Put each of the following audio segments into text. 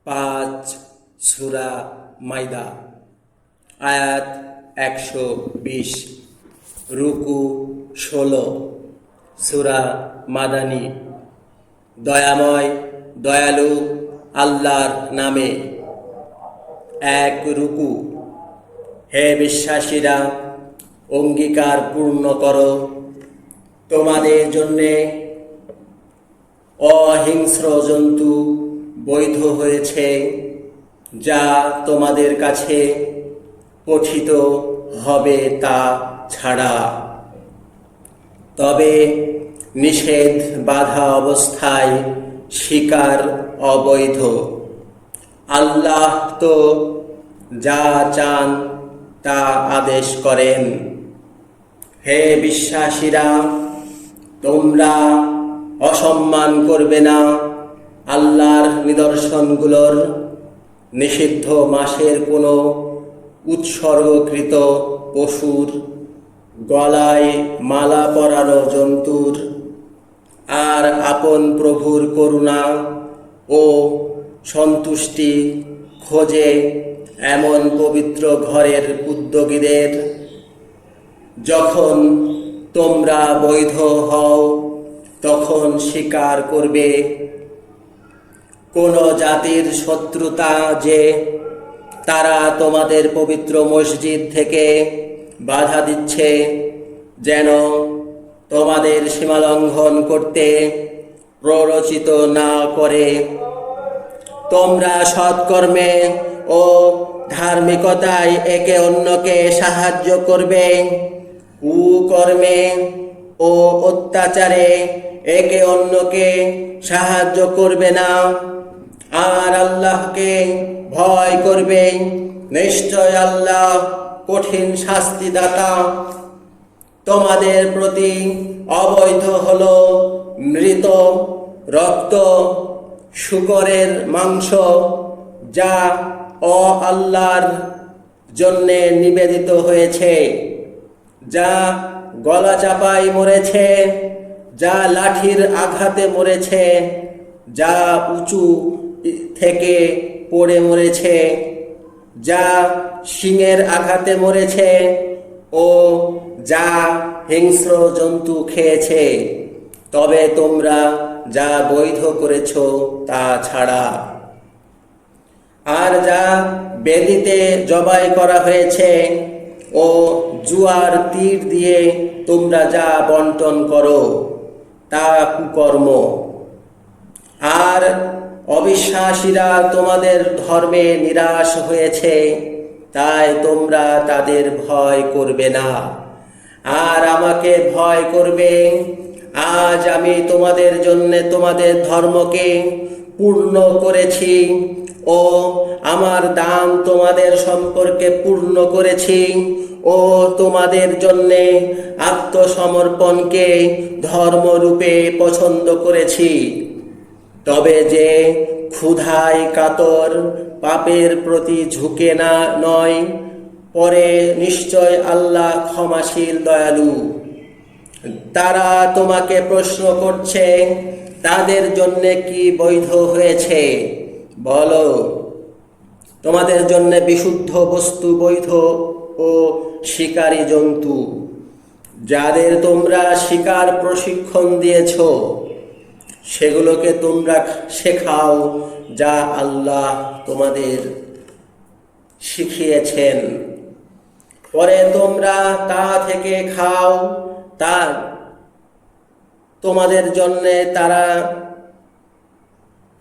পাঁচ সূরা মাইদা আয়াত ১২০ রুকু ১৬ সূরা মাদানী। দয়াময় দয়ালু আল্লাহর নামে। এক রুকু। হে বিশ্বাসীরা, অঙ্গীকার পূর্ণ করো। তোমাদের জন্যে অহিংস্র জন্তু বৈধ হয়েছে, যা তোমাদের কাছে পঠিত হবে তা ছাড়া। তবে নিষেধ বাধা অবস্থায় শিকার অবৈধ। আল্লাহ তো যা চান তা আদেশ করেন। হে বিশ্বাসীরা, তোমরা অসম্মান করবে না আল্লাহর নিদর্শনগুলোর, নিষিদ্ধ মাসের কোনো উৎসর্গকৃত পশুর, গলায় মালা পরানো জন্তুর, আর আপন প্রভুর করুণা ও সন্তুষ্টি খোঁজে এমন পবিত্র ঘরের উদ্যোগীদের। যখন তোমরা বৈধ হও তখন স্বীকার করবে কোন জাতির শত্রুতা যে তারা তোমাদের পবিত্র মসজিদ থেকে বাধা দিচ্ছে, যেন তোমাদের সীমালঙ্ঘন করতে প্ররোচিত না করে। তোমরা সৎকর্মে ও ধার্মিকতায় একে অন্যকে সাহায্য করবে, কুকর্মে ও অত্যাচারে একে অন্যকে সাহায্য করবে না, আর আল্লাহকে ভয় করবে। নিশ্চয় আল্লাহ কঠিন শাস্তিদাতা। তোমাদের প্রতি অবৈধ হলো মৃত রক্ত, শূকরের মাংস, যা আল্লাহর জন্যে নিবেদিত হয়েছে, যা গলা চাপায় মরেছে, যা লাঠির আঘাতে মরেছে, যা উঁচু থেকে পড়ে মরেছে, যা শিঙের আঘাতে মরেছে ও যা হিংস্র জন্তু খেয়েছে। তবে তোমরা যা বৈধ করেছ তা ছাড়া। আর যা বেদিতে জবাই করা হয়েছে ও জুয়ার তীর দিয়ে তোমরা যা বন্টন করো তা কুকর্ম। আর অবিশ্বাসীরা তোমাদের ধর্মে নিরাশ হয়েছে, তাই তোমরা তাদের ভয় করবে না, আর আমাকে ভয় করবে। আজ আমি তোমাদের জন্য তোমাদের ধর্মকে পূর্ণ করেছি ও আমার দান তোমাদের সম্পর্কে পূর্ণ করেছি ও তোমাদের জন্যে আত্মসমর্পণকে ধর্মরূপে পছন্দ করেছি। তবে যে ক্ষুধায় কাতর, পাপের প্রতি ঝুঁকে না নয়, পরে নিশ্চয় আল্লাহ ক্ষমাশীল দয়ালু। তারা তোমাকে প্রশ্ন করছে, তাদের জন্য কি বৈধ হয়েছে? বলো, তোমাদের জন্য বিশুদ্ধ বস্তু বৈধ ও শিকারী জন্তু, যাদের তোমরা শিকার প্রশিক্ষণ দিয়েছ, সেগুলোকে তোমরা শেখাও যা আল্লাহ তোমাদের শিখিয়েছেন। পরে তোমরা তা থেকে খাও, তা তোমাদের জন্যে তারা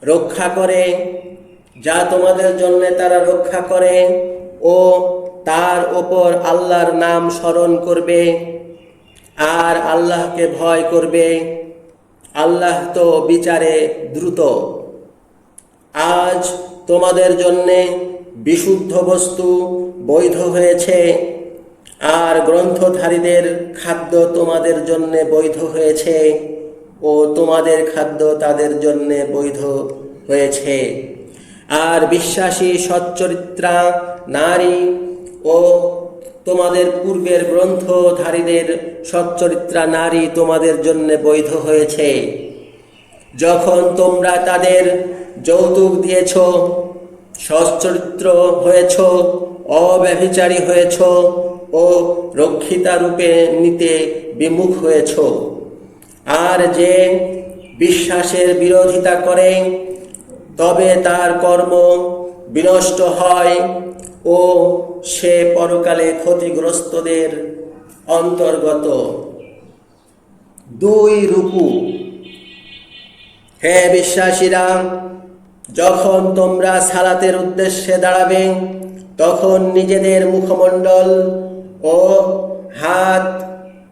রক্ষা করে, যা তোমাদের জন্যে তারা রক্ষা করে, ও তার ওপর আল্লাহর নাম স্মরণ করবে আর আল্লাহকে ভয় করবে। আল্লাহ তো বিচারে দ্রুত। আজ তোমাদের জন্যে বিশুদ্ধ বস্তু বৈধ হয়েছে, আর গ্রন্থধারীদের খাদ্য তোমাদের জন্যে বৈধ হয়েছে ও তোমাদের খাদ্য তাদের জন্যে বৈধ হয়েছে। আর বিশ্বাসী সচ্চরিত্রা নারী ও তোমাদের পূর্বের গ্রন্থধারীদের সচ্চরিত্রা নারী তোমাদের জন্য বৈধ হয়েছে। যখন তোমরা তাদের যৌতুক দিয়েছ সচ্চরিত্র হয়েছ, অব্যভিচারী হয়েছ ও রক্ষিতা রূপে নিতে বিমুখ হয়েছ। আর যে বিশ্বাসের বিরোধিতা করে তবে তার কর্ম বিনষ্ট হয় ও সে পরকালে ক্ষতিগ্রস্তদের অন্তর্গত। 2 রুকু। হে বিশ্বাসীরা, যখন তোমরা সালাতের উদ্দেশ্যে দাঁড়াবে তখন নিজেদের মুখমণ্ডল ও হাত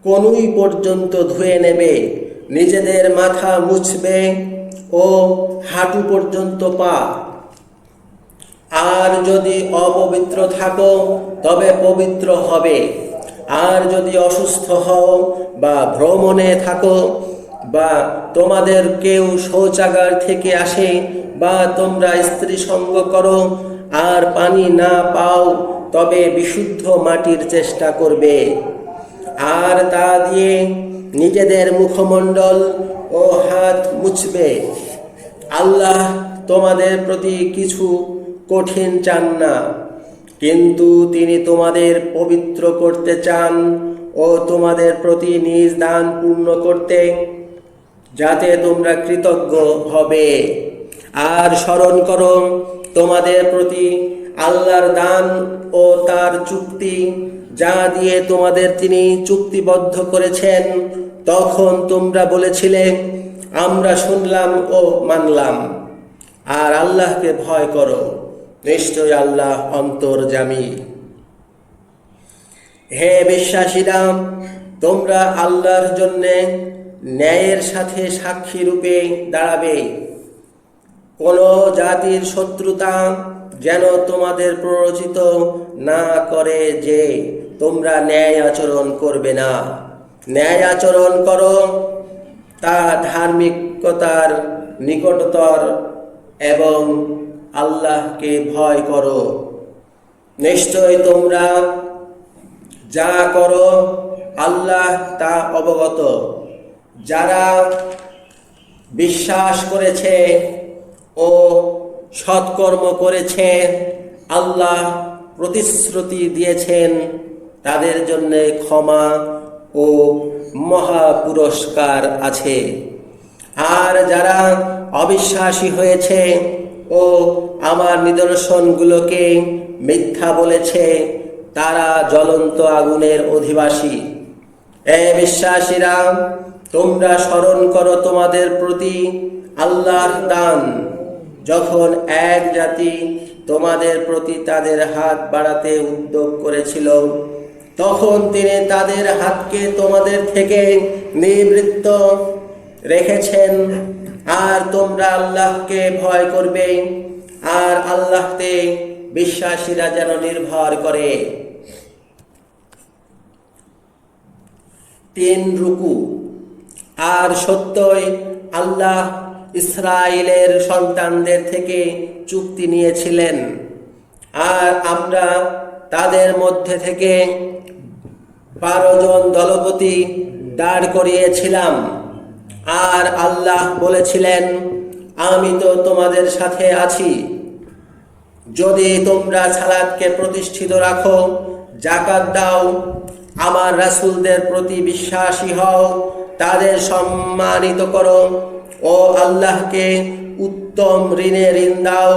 কনুই পর্যন্ত ধুয়ে নেবে, নিজেদের মাথা মুছবে ও হাঁটু পর্যন্ত পা। আর যদি অপবিত্র থাকো তবে পবিত্র হবে। আর যদি অসুস্থ হও বা ভ্রমণে থাকো বা তোমাদের কেউ শৌচাগার থেকে আসে বা তোমরা স্ত্রী সঙ্গ করো আর পানি না পাও তবে বিশুদ্ধ মাটির চেষ্টা করবে, আর তা দিয়ে নিজেদের মুখমণ্ডল ও হাত মুছবে। আল্লাহ তোমাদের প্রতি কিছু কঠিন চান না, কিন্তু তিনি তোমাদের পবিত্র করতে চান ও তোমাদের প্রতি নিজ দান পূর্ণ করতে, যাতে তোমরা কৃতজ্ঞ হবে। আর স্মরণ করো তোমাদের প্রতি আল্লাহর দান ও তার চুক্তি, যা দিয়ে তোমাদের তিনি চুক্তিবদ্ধ করেছেন। তখন তোমরা বলেছিলে, আমরা শুনলাম ও মানলাম। আর আল্লাহকে ভয় করো, নিশ্চয় আল্লাহ অন্তর্যামী। হে বিশ্বাসীরা, তোমরা আল্লাহর জন্যে ন্যায়ের সাথে সাক্ষী রূপে দাঁড়াবে। কোন জাতির শত্রুতা যেন তোমাদের প্ররোচিত না করে যে তোমরা ন্যায় আচরণ করবে না। ন্যায় আচরণ করো, তা ধার্মিকতার নিকটতর, এবং আল্লাহকে ভয় করো। নিশ্চয় তোমরা যা করো আল্লাহ তা অবগত। যারা বিশ্বাস করেছে ও সৎকর্ম করেছে, আল্লাহ প্রতিশ্রুতি দিয়েছেন তাদের জন্য ক্ষমা ও মহা পুরস্কার আছে। আর যারা অবিশ্বাসী হয়েছে ও আমার নিদর্শনগুলোকে মিথ্যা বলেছে, তারা জ্বলন্ত আগুনের অধিবাসী। হে বিশ্বাসীরা, তোমরা স্মরণ করো তোমাদের প্রতি আল্লাহর দান, যখন এক জাতি তোমাদের প্রতি তাদের হাত বাড়াতে উদ্যোগ করেছিল, তখন তিনি তাদের হাতকে তোমাদের থেকে নিবৃত্ত রেখেছেন। আর তোমরা আল্লাহকে ভয় করবে, আর আল্লাহতে বিশ্বাসীরা যেন নির্ভর করে। 3 রুকু। আর সত্যই আল্লাহ ইসরায়েলের সন্তানদের থেকে চুক্তি নিয়েছিলেন, আর আমরা তাদের মধ্যে থেকে 12 জন দলপতি দাঁড় করিয়েছিলাম। আর আল্লাহ বলেছিলেন, আমি তো তোমাদের সাথে আছি। যদি তোমরা সালাতকে প্রতিষ্ঠিত রাখো, যাকাত দাও, আমার রাসূলদের প্রতি বিশ্বাসী হও, তাদের সম্মানিত করো ও আল্লাহকে উত্তম ঋণে ঋণ দাও,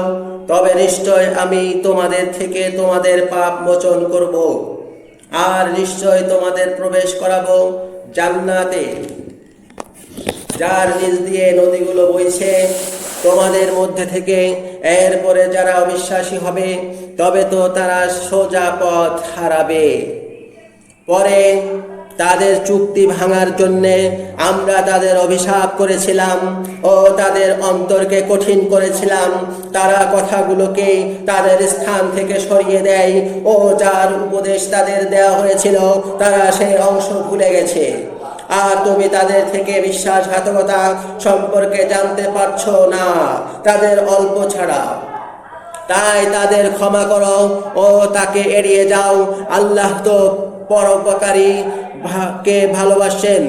তবে নিশ্চয় আমি তোমাদের থেকে তোমাদের পাপ মোচন করব, আর নিশ্চয় তোমাদের প্রবেশ করাবো জান্নাতে, যার নিচ দিয়ে নদীগুলো বইছে তোমাদের মধ্যে থেকে। এরপরে যারা অবিশ্বাসী হবে তবে তো তারা সোজা পথ হারাবে। পরে তাদের চুক্তি ভাঙার জন্যে আমরা তাদের অভিশাপ করেছিলাম ও তাদের অন্তরকে কঠিন করেছিলাম। তারা কথাগুলোকে তাদের স্থান থেকে সরিয়ে দেয় ও যার উপদেশ তাদের দেওয়া হয়েছিল তারা সেই অংশ ভুলে গেছে। আর তুমি তাদের থেকে বিশ্বাসঘাতকতা সম্পর্কে জানতে পারছো না, তাদের অল্প ছাড়া। তাই তাদের ক্ষমা করো ও তাকে এড়িয়ে যাও। আল্লাহ তো পরোপকারী কে ভালোবাসেন,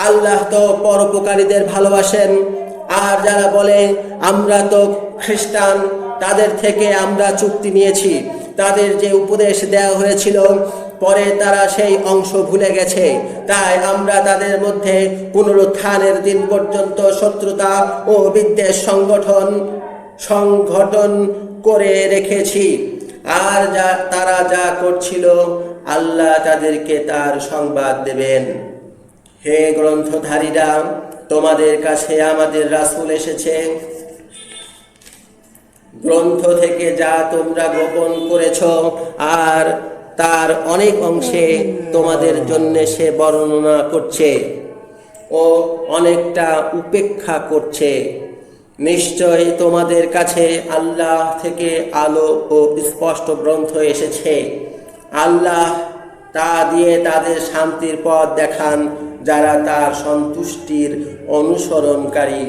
আল্লাহ তো পরোপকারীদের ভালোবাসেন। আর যারা বলে আমরা তো খ্রিস্টান, তাদের থেকে আমরা চুক্তি নিয়েছি। তাদের যে উপদেশ দেওয়া হয়েছিল পরে তারা সেই অংশ ভুলে গেছে। তাই আমরা তাদের মধ্যে পুনরুত্থানের দিন পর্যন্ত শত্রুতা ও বিদ্বেষ সংগঠন করে রেখেছি। আর তারা যা করছিল আল্লাহ তাদেরকে তার সংবাদ দেবেন। হে গ্রন্থধারীরা, তোমাদের কাছে আমাদের রাসূল এসেছে, গ্রন্থ থেকে যা তোমরা গোপন করেছ, আর তার অনেক অংশে তোমাদের জন্য সে বর্ণনা করছে ও অনেকটা উপেক্ষা করছে। নিশ্চয় তোমাদের কাছে আল্লাহ থেকে আলো ও স্পষ্ট গ্রন্থ এসেছে। আল্লাহ তা দিয়ে তাদের শান্তির পথ দেখান যারা তার সন্তুষ্টির অনুসরণকারী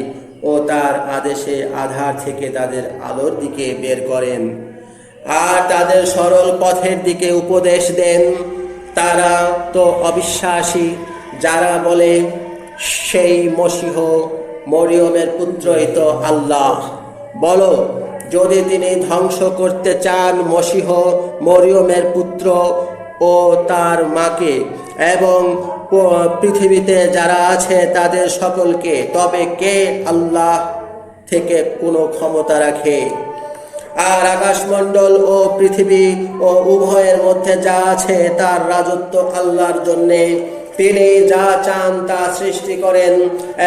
ও তার আদেশে আধার থেকে তাদের আলোর দিকে বের করেন আর তাদের সরল পথের দিকে উপদেশ দেন। তারা তো অবিশ্বাসী যারা বলে সেই মসীহ মরিয়মের পুত্রই তো আল্লাহ। বলো, যদি তিনি ধ্বংস করতে চান মসীহ মরিয়মের পুত্র ও তার মাকে এবং পৃথিবীতে যারা আছে তাদের সকলকে, তবে কে আল্লাহ থেকে কোনো ক্ষমতা রাখে? আর আকাশমণ্ডল ও পৃথিবী ও উভয়ের মধ্যে যা আছে তার রাজত্ব আল্লাহর জন্যে। তিনি যা চান তা সৃষ্টি করেন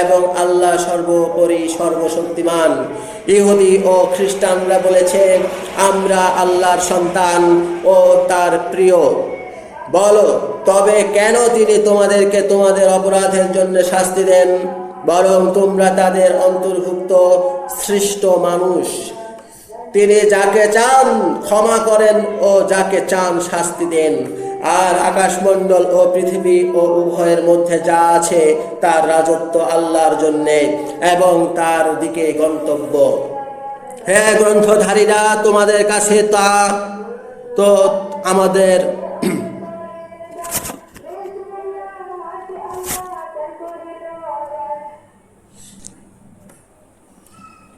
এবং আল্লাহ সর্বোপরি সর্বশক্তিমান। ইহুদি ও খ্রিস্টানরা বলেছে আমরা আল্লাহর সন্তান ও তার প্রিয়। বলো, তবে কেন তিনি তোমাদেরকে তোমাদের অপরাধের জন্য শাস্তি দেন? বরং তোমরা তাদের অন্তর্ভুক্ত সৃষ্ট মানুষ। তিনি যাকে চান ক্ষমা করেন ও যাকে চান শাস্তি দেন। আর আকাশমণ্ডল ও পৃথিবী ও উভয়ের মধ্যে যা আছে তার রাজত্ব আল্লাহর জন্যে এবং তার দিকে গন্তব্য। হে গ্রন্থধারীরা, তোমাদের কাছে তা তো আমাদের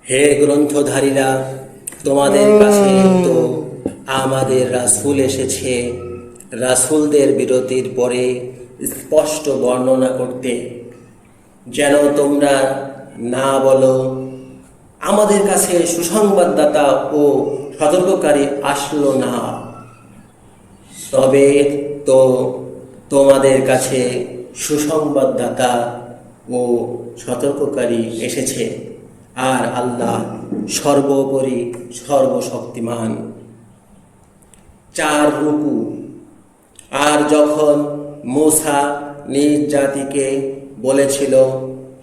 হে গ্রন্থধারীরা, তোমাদের কাছে তো আমাদের রাসূল এসেছে রাসূলদের বিরতির পরে স্পষ্ট বর্ণনা করতে, যেন তোমরা না বলো আমাদের কাছে সুসংবাদদাতা ও সতর্ককারী আসলো না। তবে তো তোমাদের কাছে সুসংবাদদাতা ও সতর্ককারী এসেছে, আর আল্লাহ সর্বোপরি সর্বশক্তিমান। 4 রুকু। আর যখন মূসা নিজ জাতিকে বলেছিল,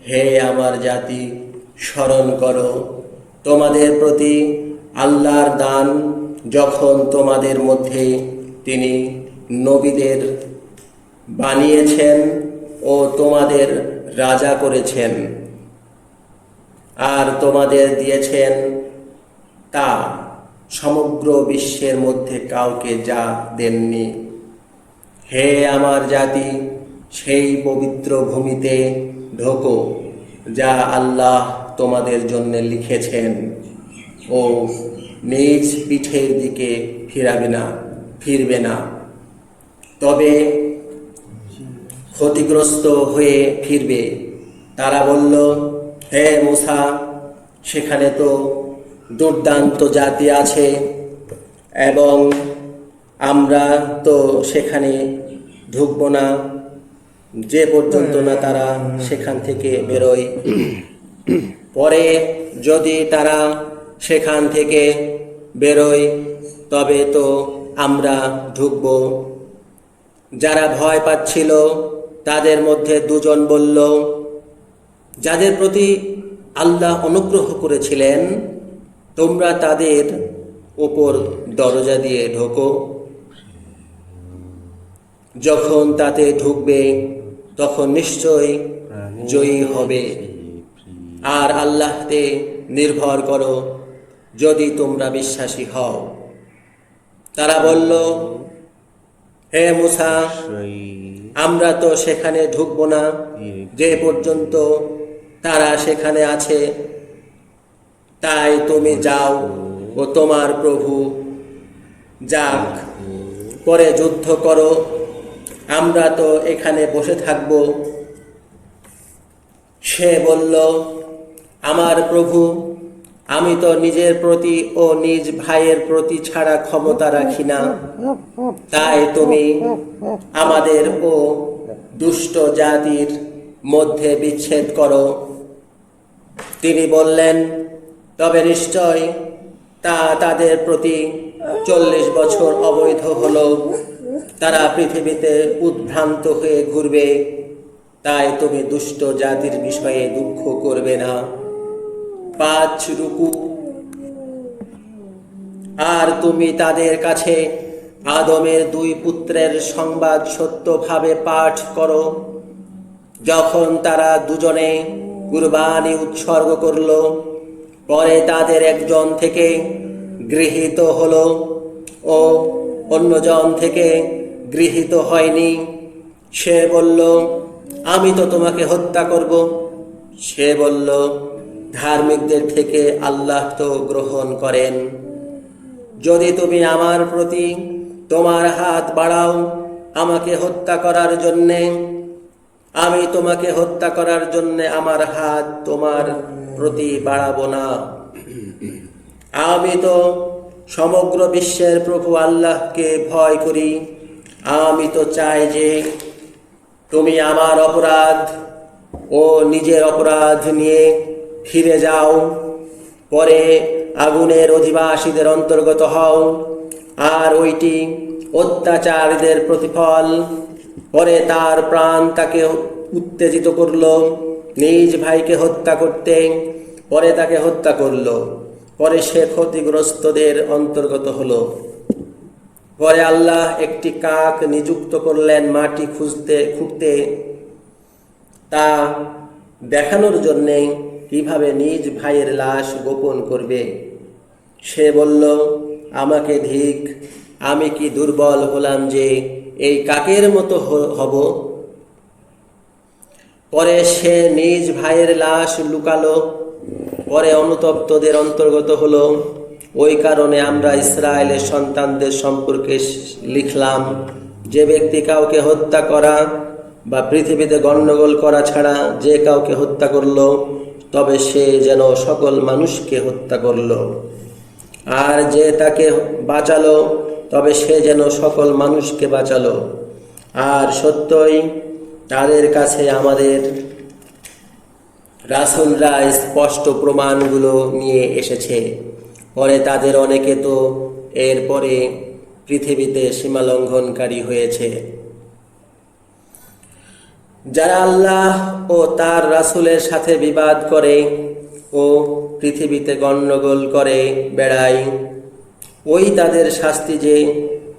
হে আমার জাতি, স্মরণ করো তোমাদের প্রতি আল্লাহর দান, যখন তোমাদের মধ্যে তিনি নবীদের বানিয়েছেন ও তোমাদের রাজা করেছেন আর তোমাদের দিয়েছেন তা সমগ্র বিশ্বের মধ্যে কাউকে যা দেননি। হে আমার জাতি, সেই পবিত্র ভূমিতে ঢোকো যা আল্লাহ তোমাদের জন্য লিখেছেন ও নিজ পিঠের দিকে ফিরবে না, তবে ক্ষতিগ্রস্ত হয়ে ফিরবে। তারা বলল, হে মূসা, সেখানে তো দুর্দান্ত জাতি আছে এবং আমরা তো সেখানে ঢুকব না যে পর্যন্ত না তারা সেখান থেকে বেরোয়। পরে যদি তারা সেখান থেকে বেরোয় তবে তো আমরা ঢুকব। যারা ভয় পাচ্ছিল তাদের মধ্যে 2 জন বলল, যাদের প্রতি আল্লাহ অনুগ্রহ করেছিলেন, তোমরা তাদের উপর দরজা দিয়ে ঢোকো। যখন তাতে ঢুকবে তখন নিশ্চয় জয়ী হবে। আর আল্লাহতে নির্ভর করো যদি তোমরা বিশ্বাসী হও। তারা বলল, হে মূসা, আমরা তো সেখানে ঢুকব না যে পর্যন্ত তারা সেখানে আছে, তাই তুমি যাও ও তোমার প্রভু, যাক, পরে যুদ্ধ করো, আমরা তো এখানে বসে থাকব। সে বলল, আমার প্রভু, আমি তো নিজের প্রতি ও নিজ ভাইয়ের প্রতি ছাড়া ক্ষমতা রাখি না, তাই তুমি আমাদের ও দুষ্ট জাতির মধ্যে বিচ্ছেদ করো। তিনি বললেন, তবে নিশ্চয় তা তাদের প্রতি 40 বছর অবৈধ হলো, তারা পৃথিবীতে উদ্ভ্রান্ত হয়ে ঘুরবে, তাই তুমি দুষ্ট জাতির বিষয়ে দুঃখ করবে না। 5 রুকু। আর তুমি তাদের কাছে আদমের 2 পুত্রের সংবাদ সত্যভাবে পাঠ করো, যখন তারা দুজনে কুরবানি উৎসর্গ করল, পরে তাদের একজন থেকে গৃহীত হলো ও অন্যজন থেকে গৃহীত হয়নি। সে বলল, আমি তো তোমাকে হত্যা করব। সে বলল, ধার্মিকদের থেকে আল্লাহ তো গ্রহণ করেন। যদি তুমি আমার প্রতি তোমার হাত বাড়াও আমাকে হত্যা করার জন্যে, আমি তোমাকে হত্যা করার জন্যে আমার হাত তোমার প্রতি বাড়াবো না। আমি তো সমগ্র বিশ্বের প্রভু আল্লাহকে ভয় করি। আমি তো চাই যে তুমি আমার অপরাধ ও নিজের অপরাধ নিয়ে ফিরে যাও, পরে আগুনের অধিবাসীদের অন্তর্গত হও, আর ওইটি অত্যাচারীদের প্রতিফল। পরে তার প্রাণ তাকে উত্তেজিত করল নিজ ভাইকে হত্যা করতে, পরে তাকে হত্যা করল, পরে সে ক্ষতিগ্রস্তদের অন্তর্গত হলো। পরে আল্লাহ একটি কাক নিযুক্ত করলেন মাটি খুঁড়তে, তা দেখানোর জন্যে কিভাবে নিজ ভাইয়ের লাশ গোপন করবে। সে বলল, আমাকে ধিক, আমি কি দুর্বল হলাম যে এই কাকের মতো হব। পরে সে নিজ ভাইয়ের লাশ লুকালো, পরে অনুতপ্তদের অন্তর্গত হলো। ওই কারণে আমরা ইসরায়েলের সন্তানদের সম্পর্কে লিখলাম, যে ব্যক্তি কাউকে হত্যা করা বা পৃথিবীতে গণ্ডগোল করা ছাড়া যে কাউকে হত্যা করল, তবে সে যেন সকল মানুষকে হত্যা করল, আর যে তাকে বাঁচালো, তবে সে যেন সকল মানুষকে বাঁচালো। আর সত্যই তাদের কাছে আমাদের রাসূলরা স্পষ্ট প্রমাণগুলো নিয়ে এসেছে। পরে তাদের অনেকে তো এরপরে পৃথিবীতে সীমালঙ্ঘনকারী হয়েছে। যারা আল্লাহ ও তার রাসূলের সাথে বিবাদ করে ও পৃথিবীতে গণ্ডগোল করে বেড়ায়, ওই তাদের শাস্তি যে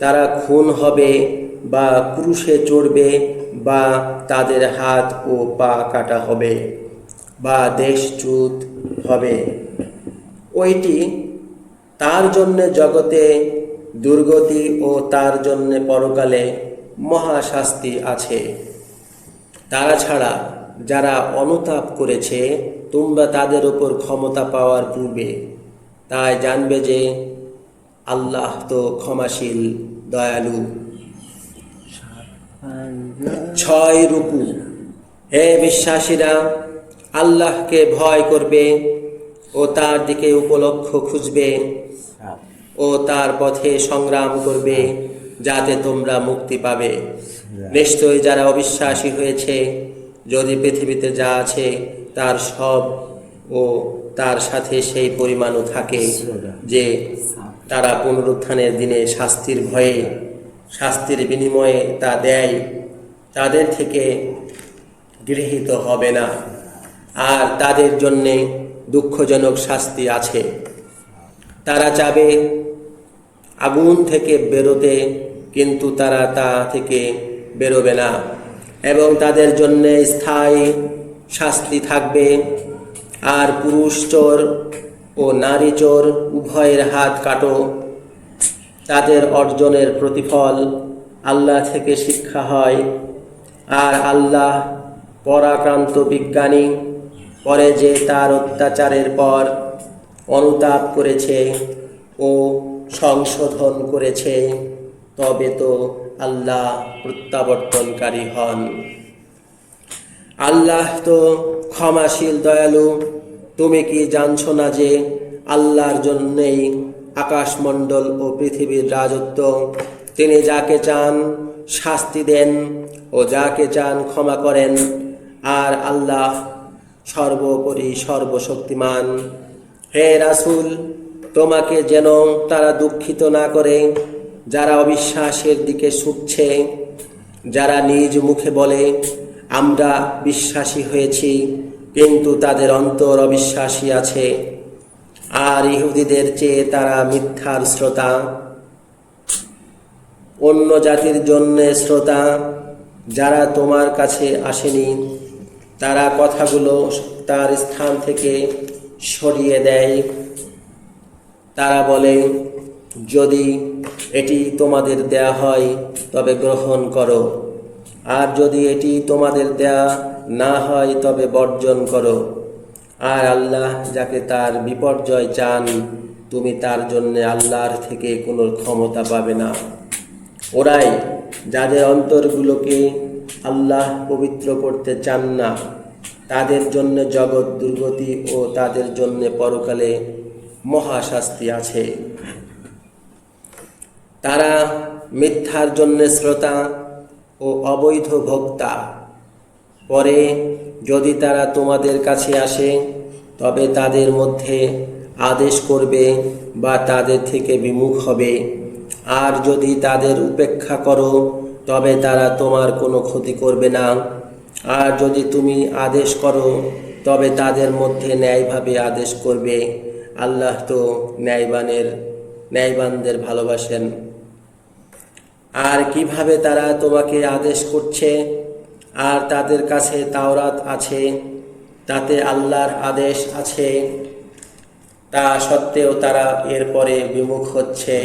তারা খুন হবে বা ক্রুশে চড়বে, বা তাদের হাত ও পা কাটা হবে, বা দেশচ্যুত হবে। ওইটি তার জন্যে জগতে দুর্গতি ও তার জন্যে পরকালে মহাশাস্তি আছে। তারা ছাড়া যারা অনুতাপ করেছে, তোমরা তাদের উপর ক্ষমতা পাওয়ার পূর্বে তাই জানবে যে আল্লাহ তো ক্ষমাশীল, দয়ালু। 6 রুকু। হে বিশ্বাসীরা, আল্লাহকে ভয় করবে ও তার দিকে উপলক্ষ খুঁজবে ও তার পথে সংগ্রাম করবে, যাতে তোমরা মুক্তি পাবে। নিশ্চয়ই যারা অবিশ্বাসী হয়েছে, যদি পৃথিবীতে যা আছে তার সব ও তার সাথে সেই পরিমাণও থাকে, যে তারা পুনরুত্থানের দিনে শাস্তির ভয়ে শাস্তির বিনিময়ে তা দেয়, তাদের থেকে গৃহীত হবে না, আর তাদের জন্যে দুঃখজনক শাস্তি আছে। তারা চাবে আগুন থেকে বেরোতে, কিন্তু তারা তা থেকে বেরোবে না, এবং তাদের জন্যে স্থায়ী শাস্তি থাকবে। আর পুরুষ চোর ও নারী চোর উভয়ের হাত কাটো, তাদের অর্জনের প্রতিফল আল্লাহ থেকে শিক্ষা হয়, আর আল্লাহ পরাক্রান্ত বিজ্ঞানী। পরে যে তার অত্যাচারের পর অনুতাপ করেছে, ও সংশোধন করেছে, তবে তো আল্লাহ প্রত্যাবর্তনকারী হন। আল্লাহ তো ক্ষমাশীল দয়ালু। তুমি কি জানছো না যে আল্লাহর জন্যেই আকাশমণ্ডল ও পৃথিবীর রাজত্ব? তিনি যাকে চান শাস্তি দেন ও যাকে চান ক্ষমা করেন, আর আল্লাহ সর্বোপরি সর্বশক্তিমান। হে রাসূল, তোমাকে যেন তারা দুঃখিত না করে যারা অবিশ্বাসের দিকে ছুটছে, যারা নিজ মুখে বলে আমরা বিশ্বাসী হয়েছি, কিন্তু তাদের অন্তর অবিশ্বাসী আছে। আর ইহুদিদের চেয়ে তারা মিথ্যার শ্রোতা, অন্য জাতির জন্য শ্রোতা যারা তোমার কাছে আসেনি। তারা কথাগুলো তার স্থান থেকে সরিয়ে দেয়। তারা বলে, যদি এটি তোমাদের দেয়া হয় তবে গ্রহণ করো, আর যদি এটি তোমাদের দেয়া না হয় তবে বর্জন করো। আর আল্লাহ যাকে তার বিপর্যয় চান, তুমি তার জন্য আল্লাহর থেকে কোনো ক্ষমতা পাবে না। ওরাই যাদের অন্তরগুলোকে আল্লাহ পবিত্র করতে চান না, তাদের জন্য জগৎ দুর্গতি ও তাদের জন্য পরকালে মহাশাস্তি আছে। তারা মিথ্যার জন্য শ্রোতা ও অবৈধ ভোক্তা। পরে যদি তারা তোমাদের কাছে আসে তবে তাদের মধ্যে আদেশ করবে বা তাদের থেকে বিমুখ হবে। আর যদি তাদের উপেক্ষা করো তবে তারা তোমার কোনো ক্ষতি করবে না। আর যদি তুমি আদেশ করো তবে তাদের মধ্যে ন্যায়ভাবে আদেশ করবে। আল্লাহ তো ন্যায়বানদের ভালোবাসেন। আর কিভাবে তারা তোমাকে আদেশ করছে, আর তাদের কাছে তাওরাত আছে, তাতে আল্লাহর আদেশ আছে, তা সত্ত্বেও তারা এরপরে বিমুখ হচ্ছে,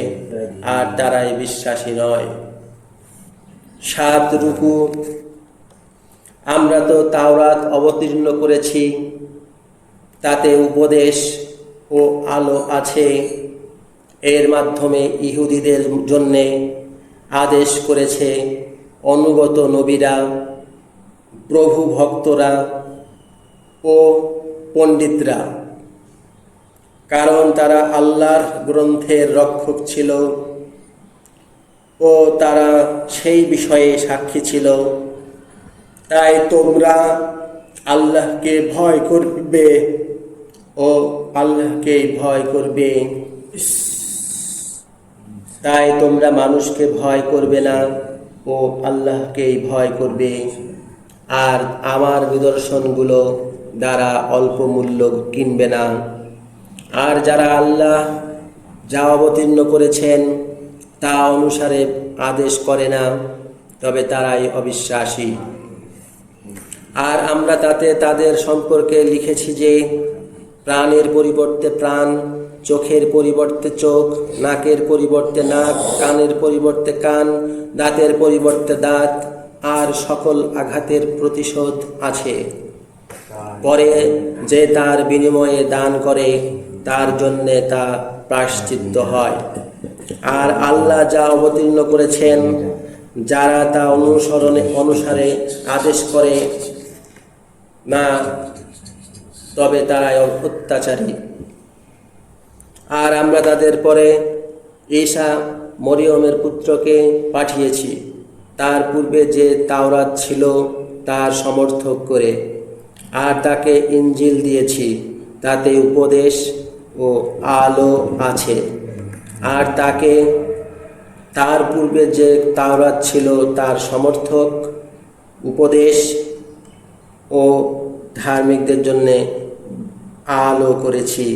আর তারাই বিশ্বাসী নয়। 7 রুকু। আমরা তো তাওরাত অবতীর্ণ করেছি, তাতে উপদেশ ও আলো আছে। এর মাধ্যমে ইহুদিদের জন্যে আদেশ করেছে অনুগত নবীরা, প্রভু ভক্তরা ও পণ্ডিতরা, কারণ তারা আল্লাহর গ্রন্থের রক্ষক ছিল ও তারা সেই বিষয়ে সাক্ষী ছিল। তাই তোমরা আল্লাহকে ভয় করবে ও আল্লাহকেই ভয় করবে। তাই তোমরা মানুষকে ভয় করবে না ও আল্লাহকেই ভয় করবে। আর আমার নিদর্শনগুলো দ্বারা অল্প মূল্য কিনবে না। আর যারা আল্লাহ যা অবতীর্ণ করেছেন তা অনুসারে আদেশ করে না, তবে তারাই অবিশ্বাসী। আর আমরা তাতে তাদের সম্পর্কে লিখেছি যে প্রাণের পরিবর্তে প্রাণ, চোখের পরিবর্তে চোখ, নাকের পরিবর্তে নাক, কানের পরিবর্তে কান, দাঁতের পরিবর্তে দাঁত, আর সকল আঘাতের প্রতিশোধ আছে। পরে যে তার বিনিময়ে দান করে তার জন্যে তা প্রায়শ্চিত্ত হয়। আর আল্লাহ যা অবতীর্ণ করেছেন, যারা তা অনুসারে আদেশ করে না, তবে তারাই অত্যাচারী। আর আমরা তাদের পরে ঈসা মরিয়মের পুত্রকে পাঠিয়েছি, তার পূর্বে যে তাওরাত ছিল তার সমর্থক করে, আর তাকে ইনজিল দিয়েছি, তাতে উপদেশ ও আলো আছে। আর তার পূর্বে যে তাওরাত ছিল তার সমর্থক, উপদেশ ও ধার্মিকদের জন্য আলো করেছি।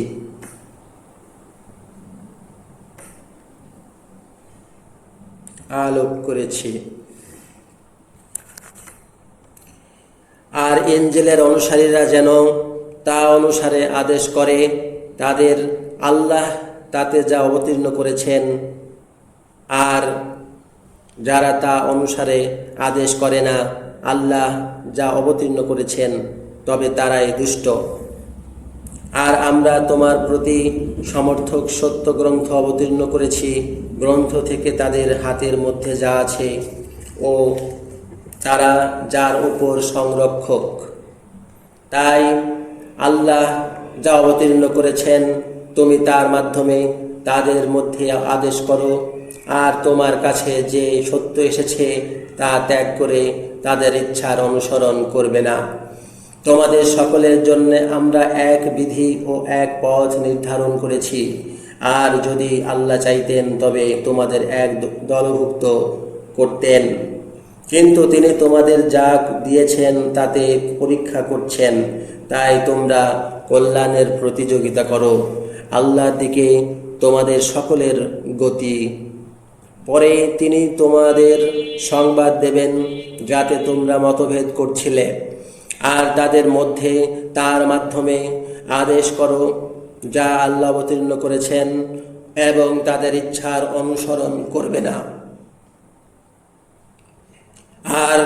আর ইনজিলের অনুসারীরা যেন তা অনুসারে আদেশ করে তাদের আল্লাহ তাতে যা অবতীর্ণ করেছেন। আর যারা তা অনুসারে আদেশ করে না আল্লাহ যা অবতীর্ণ করেছেন, তবে তারাই দুষ্ট। আর আমরা তোমার প্রতি সমর্থক সত্য গ্রন্থ অবতীর্ণ করেছি, গ্রন্থ থেকে তাদের হাতের মধ্যে যা আছে ও তারা যার উপর সংরক্ষক। তাই আল্লাহ যা অবতীর্ণ করেছেন তুমি তার মাধ্যমে তাদের মধ্যে আদেশ করো, আর তোমার কাছে যে সত্য এসেছে তা ত্যাগ করে তাদের ইচ্ছার অনুসরণ করবে না। তোমাদের সকলের জন্য আমরা এক বিধি ও এক পথ নির্ধারণ করেছি, আর যদি আল্লাহ চাইতেন তবে তোমাদের এক দলভুক্ত করতেন, কিন্তু তিনি তোমাদের যা দিয়েছেন তাতে পরীক্ষা করছেন। তাই তোমরা কল্যাণের প্রতিযোগিতা করো, আল্লাহর দিকে তোমাদের সকলের গতি। পরে তিনি তোমাদের সংবাদ দেবেন যাতে তোমরা মতভেদ করছিলে, আর তাদের মধ্যে তার মাধ্যমে আদেশ করো যা আল্লাহ অবতীর্ণ করেছেন, এবং তাদের ইচ্ছার অনুসরণ করবে না। আর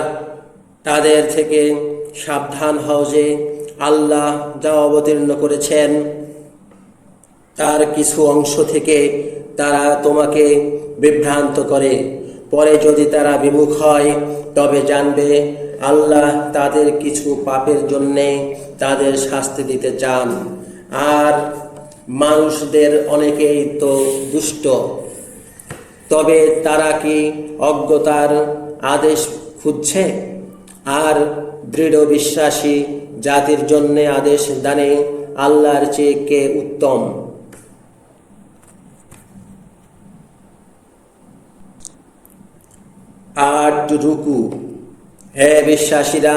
তাদের থেকে সাবধান হও যে আল্লাহ যা অবতীর্ণ করেছেন তার কিছু অংশ থেকে তারা তোমাকে বিভ্রান্ত করে। পরে যদি তারা বিমুখ হয় তবে জানবে আল্লাহ তাদের কিছু পাপের জন্যে তাদের শাস্তি দিতে চান, আর মানুষদের অনেকেই তো দুষ্ট। তবে তারা কি অজ্ঞতার আদেশ খুঁজছে? আর দৃঢ় বিশ্বাসী জাতির জন্য আদেশ দানে আল্লাহর চেয়ে কে উত্তম? 8 রুকু। হে বিশ্বাসীরা,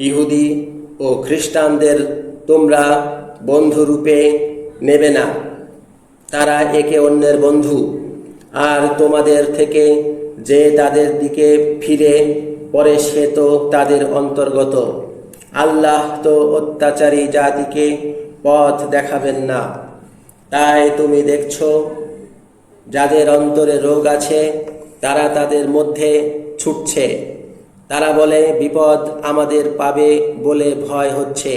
ইহুদি ও খ্রিস্টানদের তোমরা বন্ধুরূপে নেবে না, তারা একে অন্যের বন্ধু। আর তোমাদের থেকে যে তাদের দিকে ফিরে পরে সে তো তাদের অন্তর্গত। আল্লাহ তো অত্যাচারী জাতিকে পথ দেখাবেন না। তাই তুমি দেখছো যাদের অন্তরে রোগ আছে তারা তাদের মধ্যে ছুটছে, তারা বলে বিপদ আমাদের পাবে বলে ভয় হচ্ছে।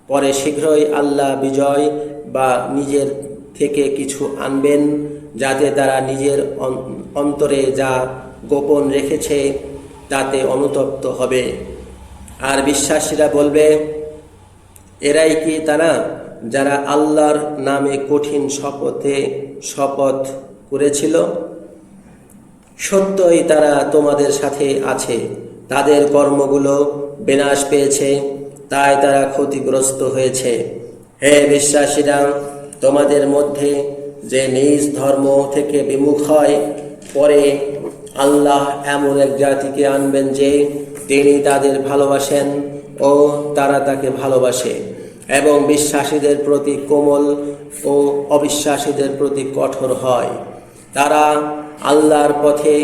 পরে শীঘ্রই আল্লাহ বিজয় বা নিজের থেকে কিছু আনবেন যাতে তারা নিজের অন্তরে যা গোপন রেখেছে তাতে অনুতপ্ত হবে। আর বিশ্বাসীরা বলবে, এরাই কি তারা যারা আল্লাহর নামে কঠিন শপথ করেছিল? সত্যই তারা তোমাদের সাথে আছে, তাদের কর্মগুলো বিনাশ পেয়েছে, তাই তারা ক্ষতিগ্রস্ত হয়েছে। হে বিশ্বাসীরা, তোমাদের মধ্যে যে নিজ ধর্ম থেকে বিমুখ হয় পরে আল্লাহ এমন এক জাতিকে আনবেন যে তিনি তাদের ভালোবাসেন ও তারা তাকে ভালোবাসে, এবং বিশ্বাসীদের প্রতি কোমল ও অবিশ্বাসীদের প্রতি কঠোর হয়। তারা আল্লাহর পথে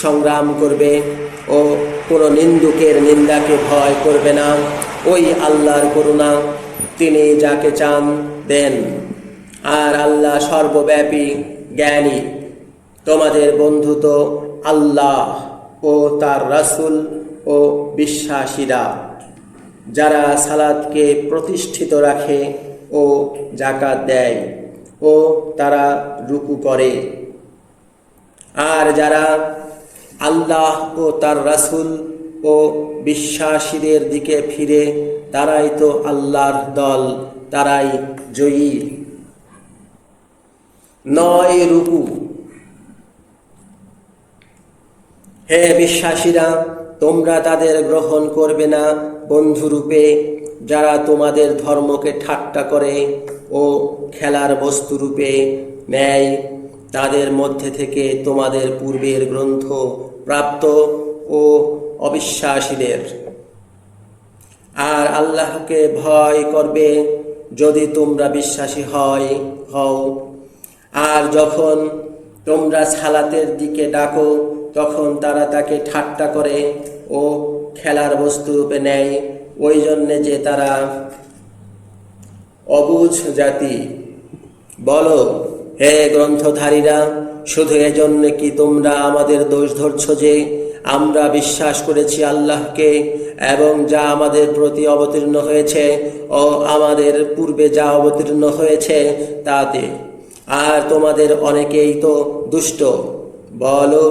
সংগ্রাম করবে ও কোনো নিন্দুকের নিন্দাকে ভয় করবে না। ওই আল্লাহর করুণা, তিনি যাকে চান দেন, আর আল্লাহ সর্বব্যাপী জ্ঞানী। তোমাদের বন্ধু তো আল্লাহ ও তার রাসূল ও বিশ্বাসীরা, যারা সালাতকে প্রতিষ্ঠিত রাখে ও যাকাত দেয় ও তারা রুকু করে। আর যারা আল্লাহ ও তার রাসূল ও বিশ্বাসীদের দিকে ফিরে তারাই তো আল্লাহর দল, তারাই জয়ী। 9 রুকু। হে বিশ্বাসীরা, তোমরা তাদের গ্রহণ করবে না বন্ধুরূপে যারা তোমাদের ধর্মকে ঠাট্টা করে ও খেলার বস্তুরূপে নেয়। তাদের মধ্যে থেকে তোমাদের পূর্বের গ্রন্থ প্রাপ্ত ও অবিশ্বাসীদের। আর আল্লাহকে ভয় করবে যদি তোমরা বিশ্বাসী হও। আর যখন তোমরা সালাতের দিকে ডাকো তখন তারা তাকে ঠাট্টা করে ও খেলার বস্তুরূপে নেয়, ওই জন্যে যে তারা অবুঝ জাতি। বলো, হে গ্রন্থধারীরা, শুধু এজন্য কি তোমরা আমাদের দোষ ধরছ যে আমরা বিশ্বাস করেছি আল্লাহকে এবং যা আমাদের প্রতি অবতীর্ণ হয়েছে ও আমাদের পূর্বে যা অবতীর্ণ হয়েছে তাতে, আর তোমাদের অনেকেই তো দুষ্ট। বলো,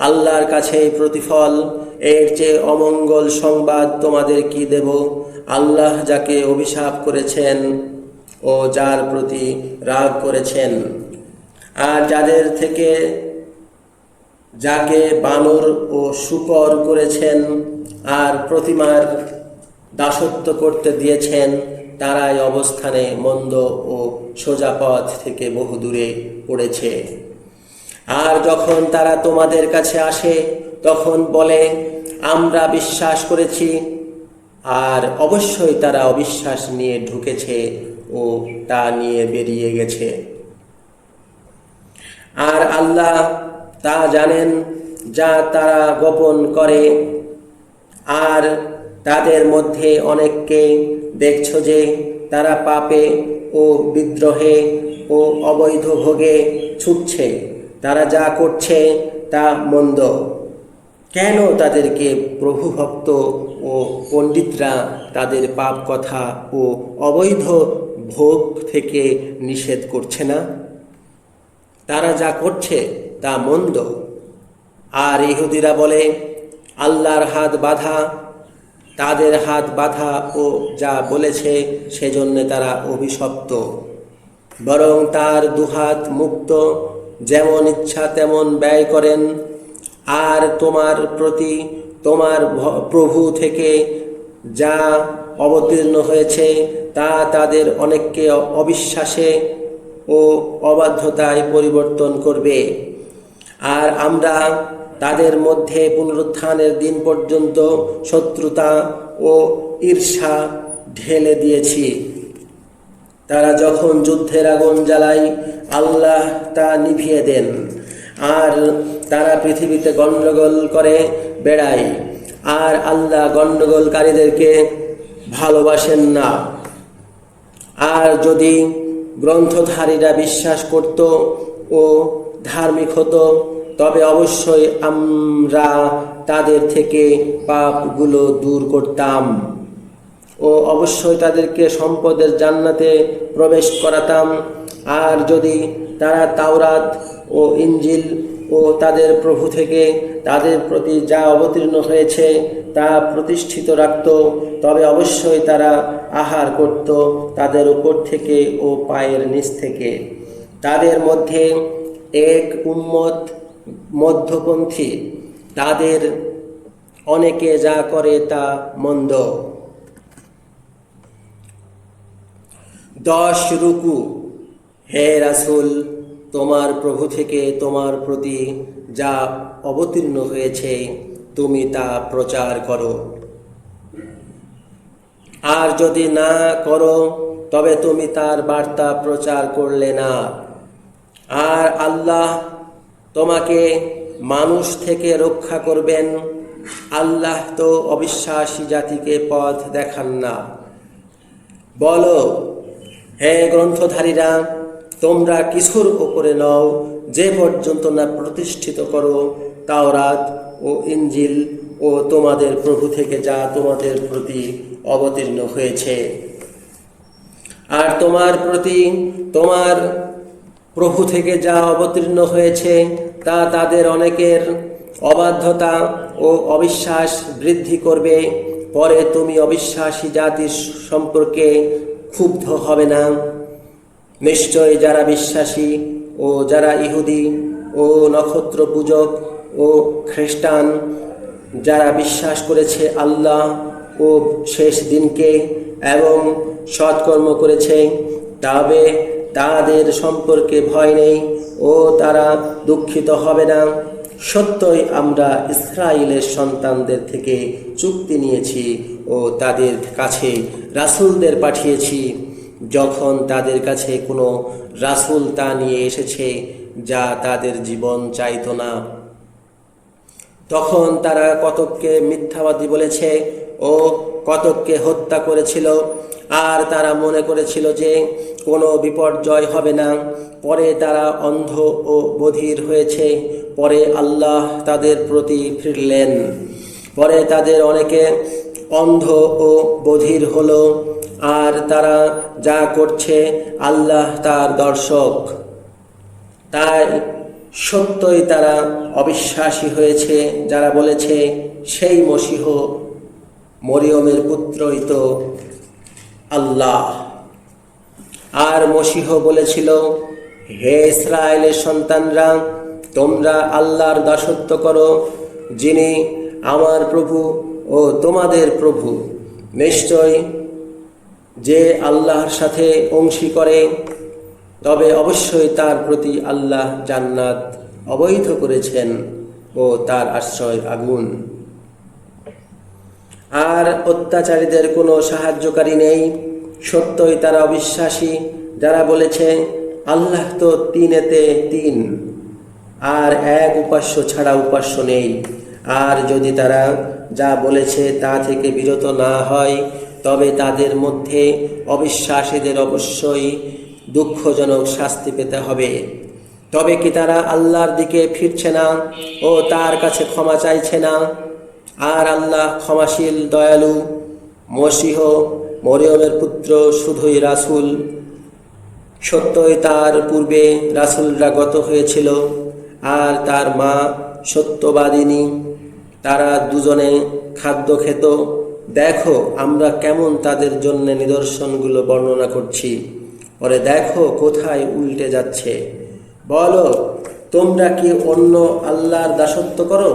আল্লাহর কাছেই প্রতিফল, এর চেয়ে অমঙ্গল সংবাদ তোমাদের কি দেব? আল্লাহ যাকে অভিশাপ করেছেন ও যার প্রতি রাগ করেছেন, আর যাদের থেকে যাকে বানর ও শূকর করেছেন আর প্রতিমার দাসত্ব করতে দিয়েছেন, তারাই অবস্থানে মন্দ ও সোজা পথ থেকে বহু দূরে পড়েছে। আর যখন তারা তোমাদের কাছে আসে তখন বলে, আমরা বিশ্বাস করেছি, আর অবশ্যই তারা অবিশ্বাস নিয়ে ঢুকেছে ও তা নিয়ে বেরিয়ে গেছে। আর আল্লাহ তা জানেন যা তারা গোপন করে। আর তাদের মধ্যে অনেককে দেখছো যে তারা পাপে ও বিদ্রোহে ও অবৈধ ভোগে ছুটছে। তারা যা করছে তা মন্দ। কেন তাদেরকে প্রভুভক্ত ও পণ্ডিতরা তাদের পাপ কথা ও অবৈধ ভোগ থেকে নিষেধ করছে না? তারা যা করছে তা মন্দ। আর ইহুদিরা বলে, আল্লাহর হাত বাঁধা, তাদের হাত বাঁধা ও যা বলেছে সেজন্য তারা অভিশপ্ত। বরং তার দুহাত মুক্ত, যেমন ইচ্ছা তেমন ব্যয় করেন। আর তোমার প্রতি তোমার প্রভু থেকে যা অবতীর্ণ হয়েছে তা তাদের অনেককে অবিশ্বাসে ও অবাধ্যতায় পরিবর্তন করবে। আর আমরা তাদের মধ্যে পুনরুত্থানের দিন পর্যন্ত শত্রুতা ও ঈর্ষা ঢেলে দিয়েছি। তারা যখন যুদ্ধের আগুন জ্বালায়, আল্লাহ তা নিভিয়ে দেন। আর তারা পৃথিবীতে গণ্ডগোল করে বেড়ায়, আর আল্লাহ গণ্ডগোলকারীদেরকে ভালোবাসেন না। আর যদি গ্রন্থধারীরা বিশ্বাস করত ও ধার্মিক হতো, তবে অবশ্যই আমরা তাদের থেকে পাপগুলো দূর করতাম ও অবশ্যই তাদেরকে সম্পদের জান্নাতে প্রবেশ করাতাম। আর যদি তারা তাওরাত ও ইনজিল ও তাদের প্রভু থেকে তাদের প্রতি যা অবতীর্ণ হয়েছে তা প্রতিষ্ঠিত রাখত, তবে অবশ্যই তারা আহার করত তাদের উপর থেকে ও পায়ের নিচ থেকে। তাদের মধ্যে এক উম্মত মধ্যপন্থী, তাদের অনেকে যা করে তা মন্দ। 10 রুকু। হে রাসূল, তোমার প্রভু থেকে তোমার প্রতি যা অবতীর্ণ হয়েছে তুমি তা প্রচার করো। আর যদি না করো তবে তুমি তার বার্তা প্রচার করলে না। আর আল্লাহ তোমাকে মানুষ থেকে রক্ষা করবেন। আল্লাহ তো অবিশ্বাসী জাতিকে পথ দেখান না। বলো, হে গ্রন্থধারীরা, তোমরা কিছুর উপরে নও যে পর্যন্ত না প্রতিষ্ঠিত করো তাওরাত ও ইনজিল ও তোমাদের প্রভু থেকে যা তোমাদের প্রতি অবতীর্ণ হয়েছে। আর তোমার প্রতি তোমার প্রভু থেকে যা অবতীর্ণ হয়েছে তা তাদের অনেকের অবাধ্যতা ও অবিশ্বাস বৃদ্ধি করবে। পরে তুমি অবিশ্বাসী জাতির সম্পর্কে ক্ষুব্ধ হবে না। নিশ্চয় যারা বিশ্বাসী ও যারা ইহুদি ও নক্ষত্র পূজক ও খ্রিস্টান, যারা বিশ্বাস করেছে আল্লাহ ও শেষ দিনকে এবং সৎকর্ম করেছে, তবে তাদের সম্পর্কে ভয় নেই ও তারা দুঃখিত হবে না। সত্যই আমরা ইসরায়েলের সন্তানদের থেকে চুক্তি নিয়েছি ও তাদের কাছে রাসূলদের পাঠিয়েছি। যখন তাদের কাছে কোনো রাসূল তা নিয়ে এসেছে যা তাদের জীবন চাইতো না, তখন তারা কতককে মিথ্যাবাদী বলেছে ও কতককে হত্যা করেছিল। আর তারা মনে করেছিল যে কোনো বিপর্যয় হবে না। পরে তারা অন্ধ ও বধির হয়েছে। পরে আল্লাহ তাদের প্রতি ফিরলেন। পরে তাদের অনেকে অন্ধ ও বধির হলো, আর তারা যা করছে আল্লাহ তার দর্শক। তাই সত্যই তারা অবিশ্বাসী হয়েছে যারা বলেছে সেই মসীহ মরিয়মের পুত্রই তো আল্লাহ। আর মসীহ বলেছিল, হে ইসরায়েলের সন্তানরা, তোমরা আল্লাহর দাসত্ব করো, যিনি আমার প্রভু ও তোমাদের প্রভু। নিশ্চয় যে আল্লাহর সাথে অংশী করে, তবে অবশ্যই তার প্রতি আল্লাহ জান্নাত অবৈধ করেছেন ও তার আশ্রয় আগুন। আর অত্যাচারীদের কোনো সাহায্যকারী নেই। সত্যই তারা অবিশ্বাসী যারা বলেছে আল্লাহ তো তিনেতে তিন, আর এক উপাস্য ছাড়া উপাস্য নেই। আর যদি তারা যা বলেছে তা থেকে বিরত না হয়, তবে তাদের মধ্যে অবিশ্বাসীদের অবশ্যই দুঃখজনক শাস্তি পেতে হবে। তবে কি তারা আল্লাহর দিকে ফিরছে না ও তার কাছে ক্ষমা চাইছে না? আর আল্লাহ ক্ষমাশীল, দয়ালু। মসীহ মরিয়মের পুত্র শুধুই রাসূল। সত্যই তার পূর্বে রাসূলরা গত হয়েছিল, আর তার মা সত্যবাদিনী। তারা দুজনে খাদ্য খেত। দেখো আমরা কেমন তাদের জন্য নিদর্শনগুলো বর্ণনা করছি, পরে দেখো কোথায় উল্টে যাচ্ছে। বলো, তোমরা কি অন্য আল্লাহর দাসত্ব করো,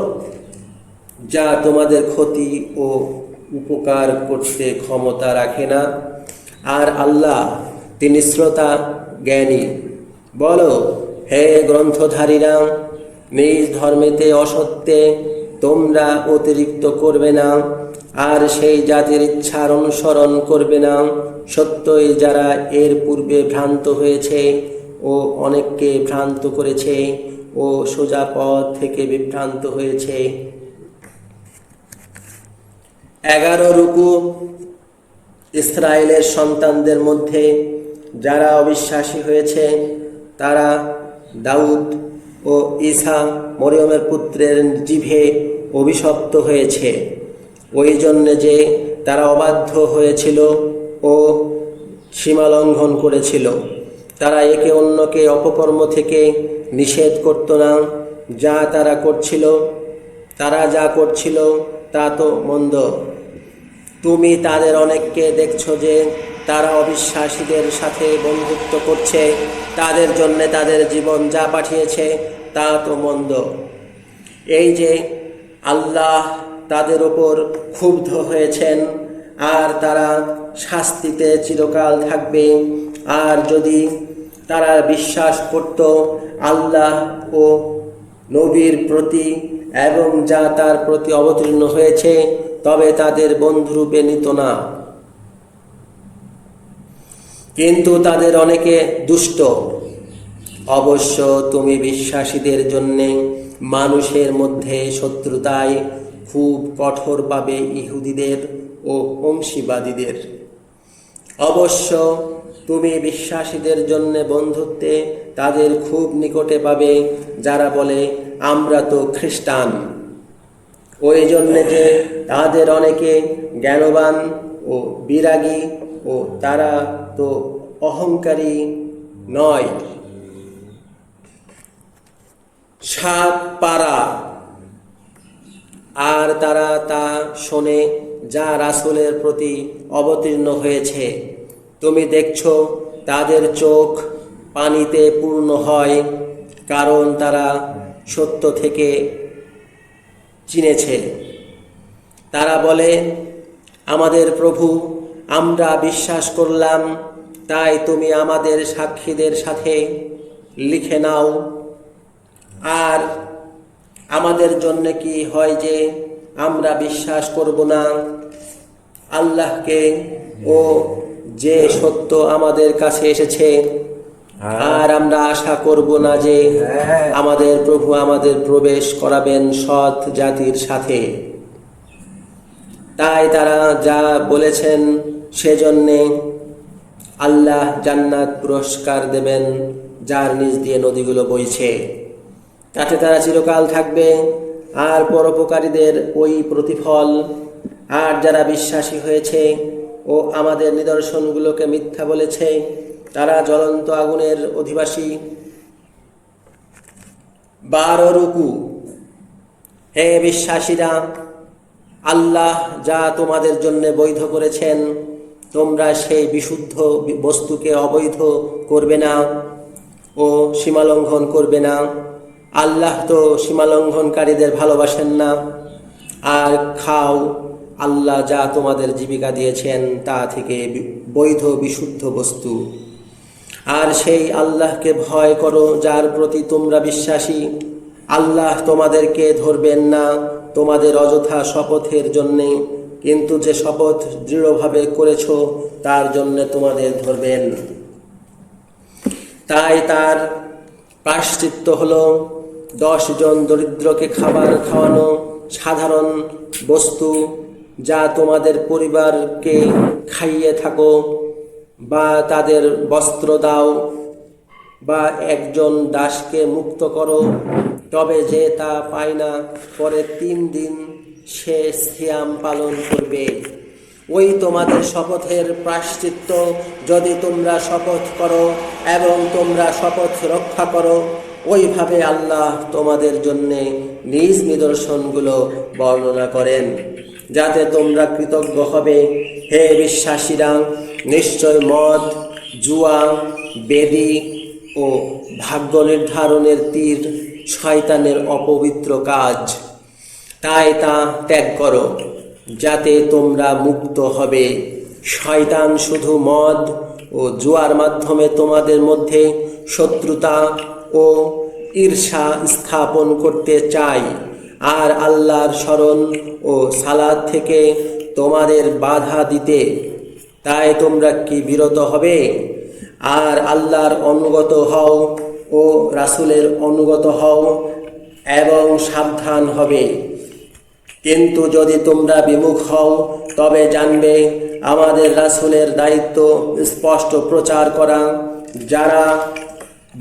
যা তোমাদের ক্ষতি ও উপকার করতে ক্ষমতা রাখে না? আর আল্লাহ তিনি শ্রোতা, জ্ঞানী। বলো, হে গ্রন্থধারীরা, নিজ ধর্মেতে অসত্যে তোমরা অতিরিক্ত করবে না, আর সেই জাতির ইচ্ছার অনুসরণ করবে না। সত্যই যারা এর পূর্বে ভ্রান্ত হয়েছে ও অনেককে ভ্রান্ত করেছে ও সোজা পথ থেকে বিভ্রান্ত হয়েছে। 11 রুকু। ইসরায়েলের সন্তানদের মধ্যে যারা অবিশ্বাসী হয়েছে তারা দাউদ ও ঈসা মরিয়মের পুত্রের জিভে অভিশপ্ত হয়েছে, ওই জন্যে যে তারা অবাধ্য হয়েছিল ও সীমালঙ্ঘন করেছিল। তারা একে অন্যকে অপকর্ম থেকে নিষেধ করত না। তারা যা করছিল তা তো মন্দ। তুমি তাদের অনেককে দেখছো যে তারা অবিশ্বাসীদের সাথে বন্ধুত্ব করছে, তাদের জন্য তাদের জীবন যা পাঠিয়েছে তা তো মন্দ। এই যে আল্লাহ তাদের ওপর ক্ষুব্ধ হয়েছেন, আর তারা শাস্তিতে চিরকাল থাকবে। আর যদি তারা বিশ্বাস করত আল্লাহ ও নবীর প্রতি এবং যা তার প্রতি অবতীর্ণ হয়েছে, তবে তাদের বন্ধুরূপে নিত না। কিন্তু তাদের অনেকে দুষ্ট। অবশ্য তুমি বিশ্বাসীদের জন্য মানুষের মধ্যে শত্রুতায় খুব কঠোর পাবে ইহুদিদের ও অংশীবাদীদের। অবশ্য তুমি বিশ্বাসীদের জন্য বন্ধুত্বে তাদের খুব নিকটে পাবে যারা বলে আমরা তো খ্রিস্টান, ওই জন্যে যে তাদের অনেকে জ্ঞানবান ও বিরাগী ও তারা তো অহংকারী নয়। 7 পারা। আর তারা তা শোনে যা রাসূলের প্রতি অবতীর্ণ হয়েছে। তুমি দেখছো তাদের চোখ পানিতে পূর্ণ হয়, কারণ তারা সত্য থেকে চিনেছে। তারা বলে, আমাদের প্রভু, আমরা বিশ্বাস করলাম, তাই তুমি আমাদের সাক্ষীদের সাথে লিখে নাও। আর আমাদের জন্য কি হয় যে আমরা বিশ্বাস করব না আল্লাহকে ও যে সত্য আমাদের কাছে এসেছে, আর আমরা আশা করব না যে আমাদের প্রভু আমাদের প্রবেশ করাবেন সৎ জাতির সাথে। তাই তারা যা বলেছেন সেজন্যে আল্লাহ জান্নাত পুরস্কার দেবেন, যার নিচ দিয়ে নদীগুলো বইছে, তাতে তারা চিরকাল থাকবে। আর পরোপকারীদের ওই প্রতিফল। আর যারা বিশ্বাসী হয়েছে ও আমাদের নিদর্শনগুলোকে মিথ্যা বলেছে, তারা জ্বলন্ত আগুনের অধিবাসী। 12 রুকু। হে বিশ্বাসীরা, আল্লাহ যা তোমাদের জন্য বৈধ করেছেন, তোমরা সেই বিশুদ্ধ বস্তুকে অবৈধ করবে না ও সীমালঙ্ঘন করবে না। আল্লাহ তো সীমালঙ্ঘনকারীদের ভালোবাসেন না। আর খাও আল্লাহ যা তোমাদের জীবিকা দিয়েছেন তা থেকে বৈধ বিশুদ্ধ বস্তু। আর সেই আল্লাহকে ভয় করো যার প্রতি তোমরা বিশ্বাসী। আল্লাহ তোমাদেরকে ধরবেন না তোমাদের অযথা শপথের জন্যে, কিন্তু যে শপথ দৃঢ়ভাবে করেছ তার জন্যে তোমাদের ধরবেন। তাই তার প্রায়শ্চিত্ত হলো 10 জন দরিদ্রকে খাবার খাওয়ানো, সাধারণ বস্তু যা তোমাদের পরিবারকে খাইয়ে থাকো, বা তাদের বস্ত্র দাও, বা একজন দাসকে মুক্ত করো। তবে যে তা পায় না, পরে 3 দিন সে সিয়াম পালন করবে। ওই তোমাদের শপথের প্রায়শ্চিত্ত, যদি তোমরা শপথ করো এবং তোমরা শপথ রক্ষা করো। ওইভাবে আল্লাহ তোমাদের জন্যে নিজ নিদর্শনগুলো বর্ণনা করেন, যাতে তোমরা কৃতজ্ঞ হবে। হে বিশ্বাসীরা, নিশ্চয় মদ, জুয়া, বেদী ও ভাগ্য নির্ধারণের তীর শয়তানের অপবিত্র কাজ। তাই তা ত্যাগ করো, যাতে তোমরা মুক্ত হবে। শয়তান শুধু মদ ও জুয়ার মাধ্যমে তোমাদের মধ্যে শত্রুতা ও ঈর্ষা স্থাপন করতে চায়, আর আল্লাহর স্মরণ ও সালাত থেকে তোমাদের বাধা দিতে। তাই তোমরা কি বিরত হবে? আর আল্লাহর অনুগত হও ও রাসূলের অনুগত হও এবং সাবধান হবে। কিন্তু যদি তোমরা বিমুখ হও, তবে জানবে আমাদের রাসূলের দায়িত্ব স্পষ্ট প্রচার করা। যারা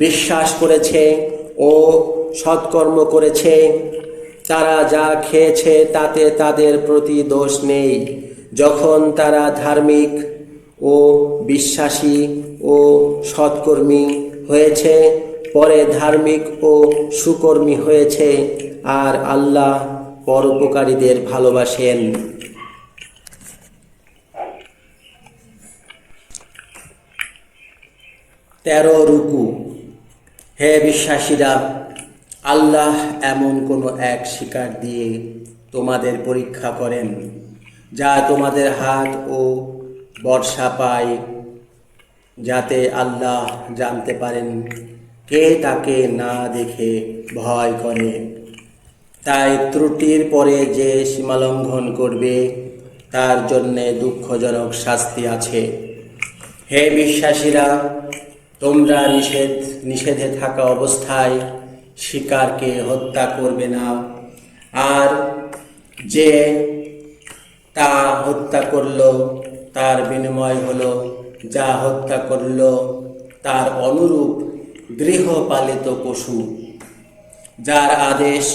বিশ্বাস করেছে ও সৎকর্ম করেছে, তারা যা খেয়েছে তাতে তাদের প্রতি দোষ নেই। যখন তারা ধার্মিক ও বিশ্বাসী ও সৎকর্মী হয়েছে, পরে ধার্মিক ও সুকর্মী হয়েছে, আর আল্লাহ পরোপকারীদের ভালোবাসেন। 13 রুকু। হে বিশ্বাসীরা, আল্লাহ এমন কোনো এক শিকার দিয়ে তোমাদের পরীক্ষা করেন, যা তোমাদের হাত ও বর্ষা পায়, যাতে আল্লাহ জানতে পারেন কে তাকে না দেখে ভয় করে। তাই ত্রুটির পরে যে সীমালঙ্ঘন করবে তার জন্যে দুঃখজনক শাস্তি আছে। হে বিশ্বাসীরা, তোমরা নিষেধে থাকা অবস্থায় শিকারকে হত্যা করবে না, আর যে তা হত্যা করল তার বিনিময় হলো যা হত্যা করল তার অনুরূপ গৃহপালিত পশু, যার আদেশ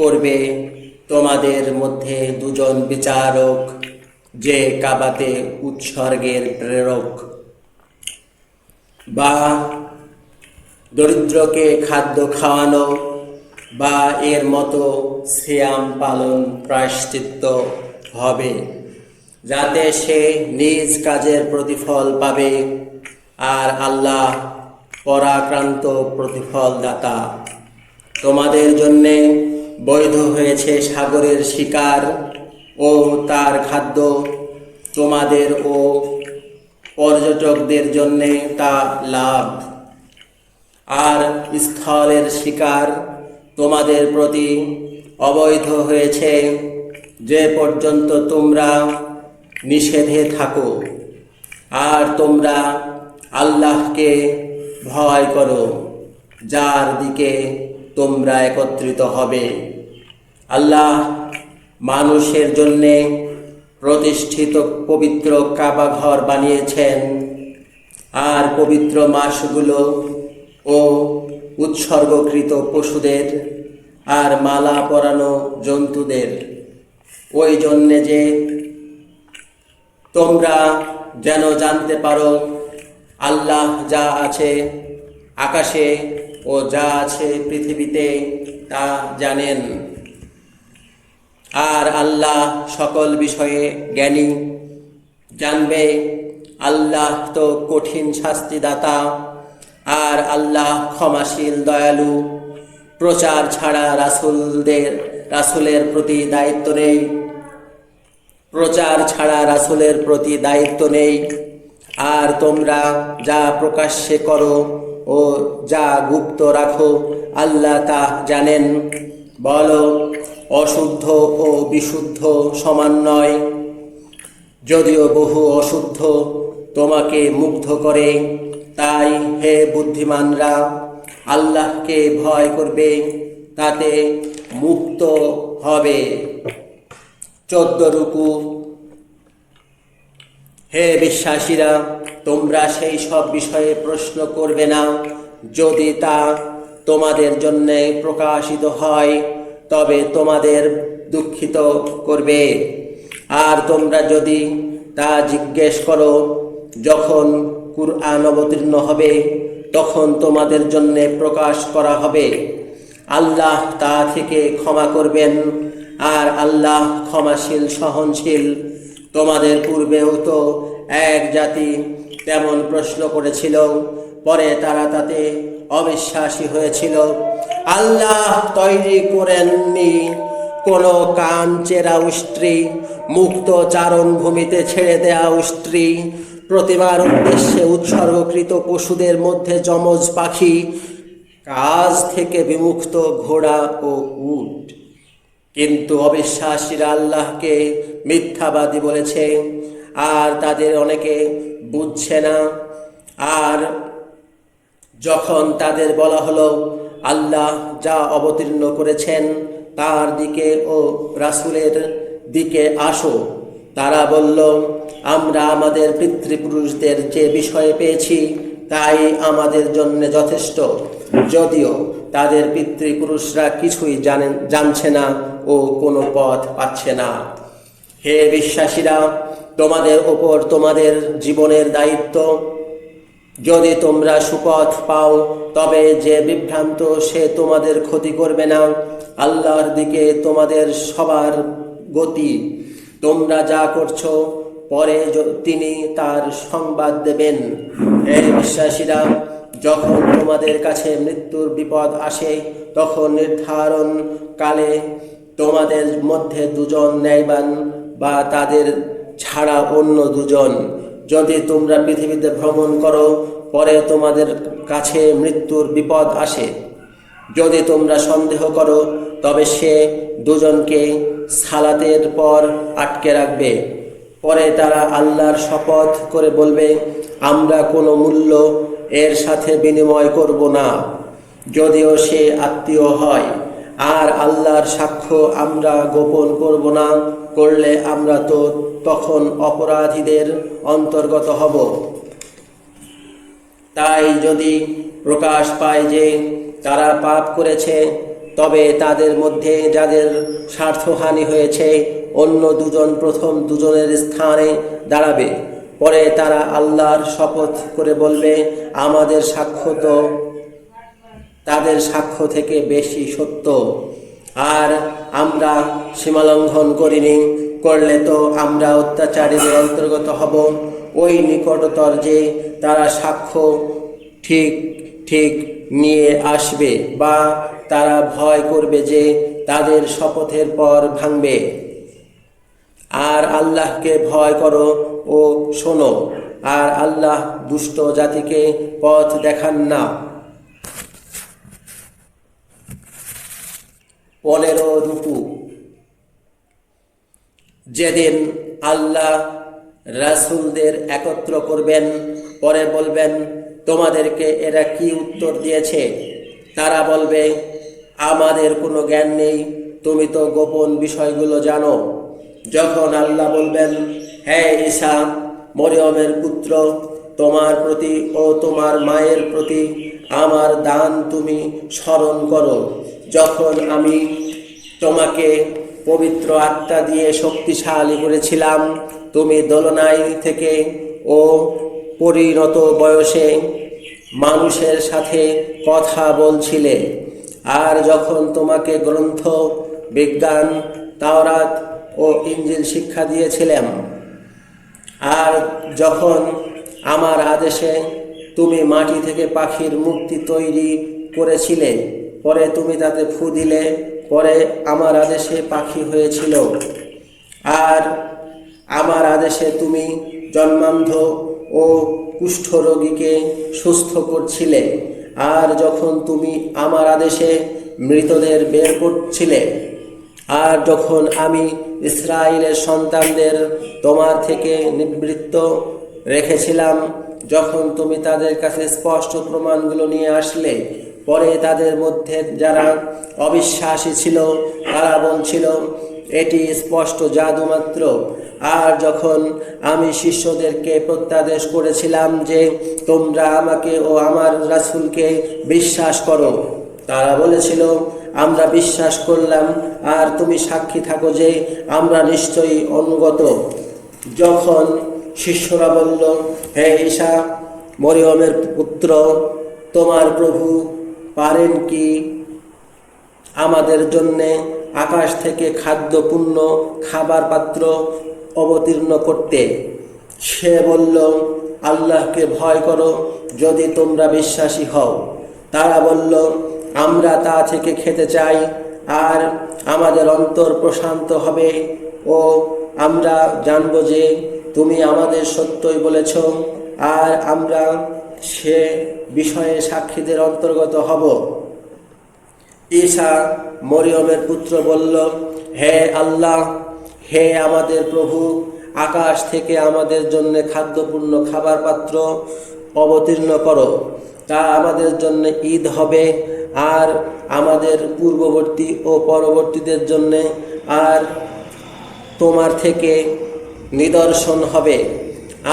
করবে তোমাদের মধ্যে 2 জন বিচারক, যে কাবাতে উৎসর্গের প্রেরক, বা দরিদ্রকে খাদ্য খাওয়ানো, বা এর মতো সিয়াম পালন প্রায়শ্চিত্ত হবে, যাতে সে নিজ কাজের প্রতিফল পাবে। আর আল্লাহ পরাক্রান্ত প্রতিফল দাতা। তোমাদের জন্যে বৈধ হয়েছে সাগরের শিকার ও তার খাদ্য, তোমাদের ও পর্যটকদের জন্যে তা লাভ। আর স্থলের শিকার তোমাদের প্রতি অবৈধ হয়েছে যে পর্যন্ত তোমরা নিষেধে থাকো। আর তোমরা আল্লাহকে ভয় করো, যার দিকে তোমরা একত্রিত হবে। আল্লাহ মানুষের জন্যে প্রতিষ্ঠিত পবিত্র কাবা ঘর বানিয়েছেন, আর পবিত্র মাসগুলো ও উৎসর্গকৃত পশুদের আর মালা পরানো জন্তুদের, ওই জন্যে যে তোমরা যেন জানতে পারো আল্লাহ যা আছে আকাশে ও যা আছে পৃথিবীতে তা জানেন। আর আল্লাহ সকল বিষয়ে জ্ঞানী। জানবে আল্লাহ তো কঠিন শাস্তিদাতা, আর আল্লাহ ক্ষমাশীল দয়ালু। প্রচার ছাড়া রাসূলের প্রতি দায়িত্ব নেই, প্রচার ছাড়া রাসূলের প্রতি দায়িত্ব নেই। আর তোমরা যা প্রকাশ্যে করো ও যা গুপ্ত রাখো আল্লাহ তা জানেন। বলো, অশুদ্ধ ও বিশুদ্ধ সমান নয়, যদিও বহু অশুদ্ধ তোমাকে মুগ্ধ করে। তাই হে বুদ্ধিমানরা, আল্লাহকে ভয় করবে, তাতে মুক্ত হবে। 14 রুকু। হে বিশ্বাসীরা, তোমরা সেই সব বিষয়ে প্রশ্ন করবে না যদি তা তোমাদের জন্য প্রকাশিত হয়, তবে তোমাদের দুঃখিত করবে। আর তোমরা যদি তা জিজ্ঞেস করো যখন কুরআন অবতীর্ণ হবে, তখন তোমাদের জন্য প্রকাশ করা হবে। আল্লাহ তা থেকে ক্ষমা করবেন, আর আল্লাহ ক্ষমাশীল সহনশীল। তোমাদের পূর্বেও তো এক জাতি তেমন প্রশ্ন করেছিল, পরে তারা তাতে অবিশ্বাসী হয়েছিল। আল্লাহ তৈরি করেননি কোনো কান চেরা উষ্ট্রি, মুক্ত চারণ ভূমিতে ছেড়ে দেয়া উষ্ট্রি, প্রতিমার উদ্দেশ্যে উৎসর্গকৃত পশুদের মধ্যে যমজ পাখি, কাজ থেকে বিমুক্ত ঘোড়া ও উট। কিন্তু অবিশ্বাসীরা আল্লাহকে মিথ্যাবাদী বলেছে, আর তাদের অনেকে বুঝছে না। আর যখন তাদের বলা হলো আল্লাহ যা অবতীর্ণ করেছেন তার দিকে ও রাসূলের দিকে আসো, তারা বলল, আমরা আমাদের পিতৃপুরুষদের যে বিষয়ে পেয়েছি তাই আমাদের জন্য যথেষ্ট, যদিও তাদের পিতৃপুরুষরা কিছুই জানছে না ও কোনো পথ পাচ্ছে না। হে বিশ্বাসীরা, তোমাদের ওপর তোমাদের জীবনের দায়িত্ব। যদি তোমরা সুপথ পাও তবে যে বিভ্রান্ত সে তোমাদের ক্ষতি করবে না। আল্লাহর দিকে তোমাদের সবার গতি। তোমরা যা করছো পরে তিনি তার সংবাদ দেবেন। হে বিশ্বাসীরা, যখন তোমাদের কাছে মৃত্যুর বিপদ আসে তখন নির্ধারণ কালে তোমাদের মধ্যে দুজন ন্যায়বান বা তাদের ছাড়া অন্য দুজন, যদি তোমরা পৃথিবীতে ভ্রমণ করো পরে তোমাদের কাছে মৃত্যুর বিপদ আসে, যদি তোমরা সন্দেহ করো তবে সে দুজনকে সালাতের পর আটকে রাখবে। পরে তারা আল্লাহর শপথ করে বলবে, আমরা কোনো মূল্য এর সাথে বিনিময় করব না, যদিও সে আত্মীয় হয়। আর আল্লাহর সাক্ষ্য আমরা গোপন করব না, করলে আমরা তো তখন অপরাধীদের অন্তর্গত হব। তাই যদি প্রকাশ পায় যে তারা পাপ করেছে, তবে তাদের মধ্যে যাদের স্বার্থহানি হয়েছে অন্য দুজন প্রথম দুজনের স্থানে দাঁড়াবে। পরে তারা আল্লাহর শপথ করে বলবে, আমাদের সাক্ষ্য তো তাদের সাক্ষ্য থেকে বেশি সত্য, আর আমরা সীমালঙ্ঘন করিনি, করলে তো আমরা অত্যাচারীদের অন্তর্গত হব। ওই নিকটতর যে তারা সাক্ষ্য ঠিক ঠিক নিয়ে আসবে, বা তারা ভয় করবে যে তাদের শপথের পর ভাঙবে। আর আল্লাহকে ভয় করো ও শোনো, আর আল্লাহ দুষ্ট জাতিকে পথ দেখান না। 15 রুকু। যেদিন আল্লাহ রাসূলদের একত্র করবেন, পরে বলবেন, তোমাদেরকে এরা কি উত্তর দিয়েছে? তারা বলবে, আমাদের কোনো জ্ঞান নেই, তুমি তো গোপন বিষয়গুলো জানো। যখন আল্লাহ বলবেন, হে ঈসা মরিয়মের পুত্র, তোমার প্রতি ও তোমার মায়ের প্রতি আমার দান তুমি স্মরণ করো, যখন আমি তোমাকে পবিত্র আত্মা দিয়ে শক্তিশালী করেছিলাম, তুমি দোলনায় থেকে ও পরিণত বয়সে মানুষের সাথে কথা বলছিলে, আর যখন তোমাকে গ্রন্থ, বিজ্ঞান, তাওরাত ও ইনজিল শিক্ষা দিয়েছিলাম, আর যখন আমার আদেশে তুমি মাটি থেকে পাখির মূর্তি তৈরি করেছিলে, পরে তুমি তাতে ফু দিলে, পরে আমার আদেশে পাখি হয়েছিল, আর আমার আদেশে তুমি জন্মান্ধ ও কুষ্ঠরোগীকে সুস্থ করছিলে, আর যখন তুমি আমার আদেশে মৃতদের বের করছিলে, আর যখন আমি ইসরায়েলের সন্তানদের তোমার থেকে নিবৃত্ত রেখেছিলাম, যখন তুমি তাদের কাছে স্পষ্ট প্রমাণগুলো নিয়ে আসলে, পরে তাদের মধ্যে যারা অবিশ্বাসী ছিল তারা বলছিল এটি স্পষ্ট জাদু মাত্র, আর যখন আমি শিষ্যদেরকে প্রত্যাদেশ করেছিলাম যে তোমরা আমাকে ও আমার রাসূলকে বিশ্বাস করো, তারা বলেছিল আমরা বিশ্বাস করলাম, আর তুমি সাক্ষী থাকো যে আমরা নিশ্চয়ই অনুগত। যখন শিষ্যরা বলল, হে ঈসা মরিয়মের পুত্র, তোমার প্রভু পারেন কি আমাদের জন্যে আকাশ থেকে খাদ্যপূর্ণ খাবার পাত্র অবতীর্ণ করতে? সে বলল, আল্লাহকে ভয় করো যদি তোমরা বিশ্বাসী হও। তারা বলল, আমরা তা থেকে খেতে চাই, আর আমাদের অন্তর প্রশান্ত হবে ও আমরা জানব যে তুমি আমাদের সত্যই বলেছ, আর আমরা সে বিষয়ে সাক্ষীদের অন্তর্গত হব। ঈসা মরিয়মের পুত্র বলল, হে আল্লাহ, হে আমাদের প্রভু, আকাশ থেকে আমাদের জন্য খাদ্যপূর্ণ খাবার পাত্র অবতীর্ণ করো, তা আমাদের জন্য ঈদ হবে, আর আমাদের পূর্ববর্তী ও পরবর্তীদের জন্যে, আর তোমার থেকে নিদর্শন হবে,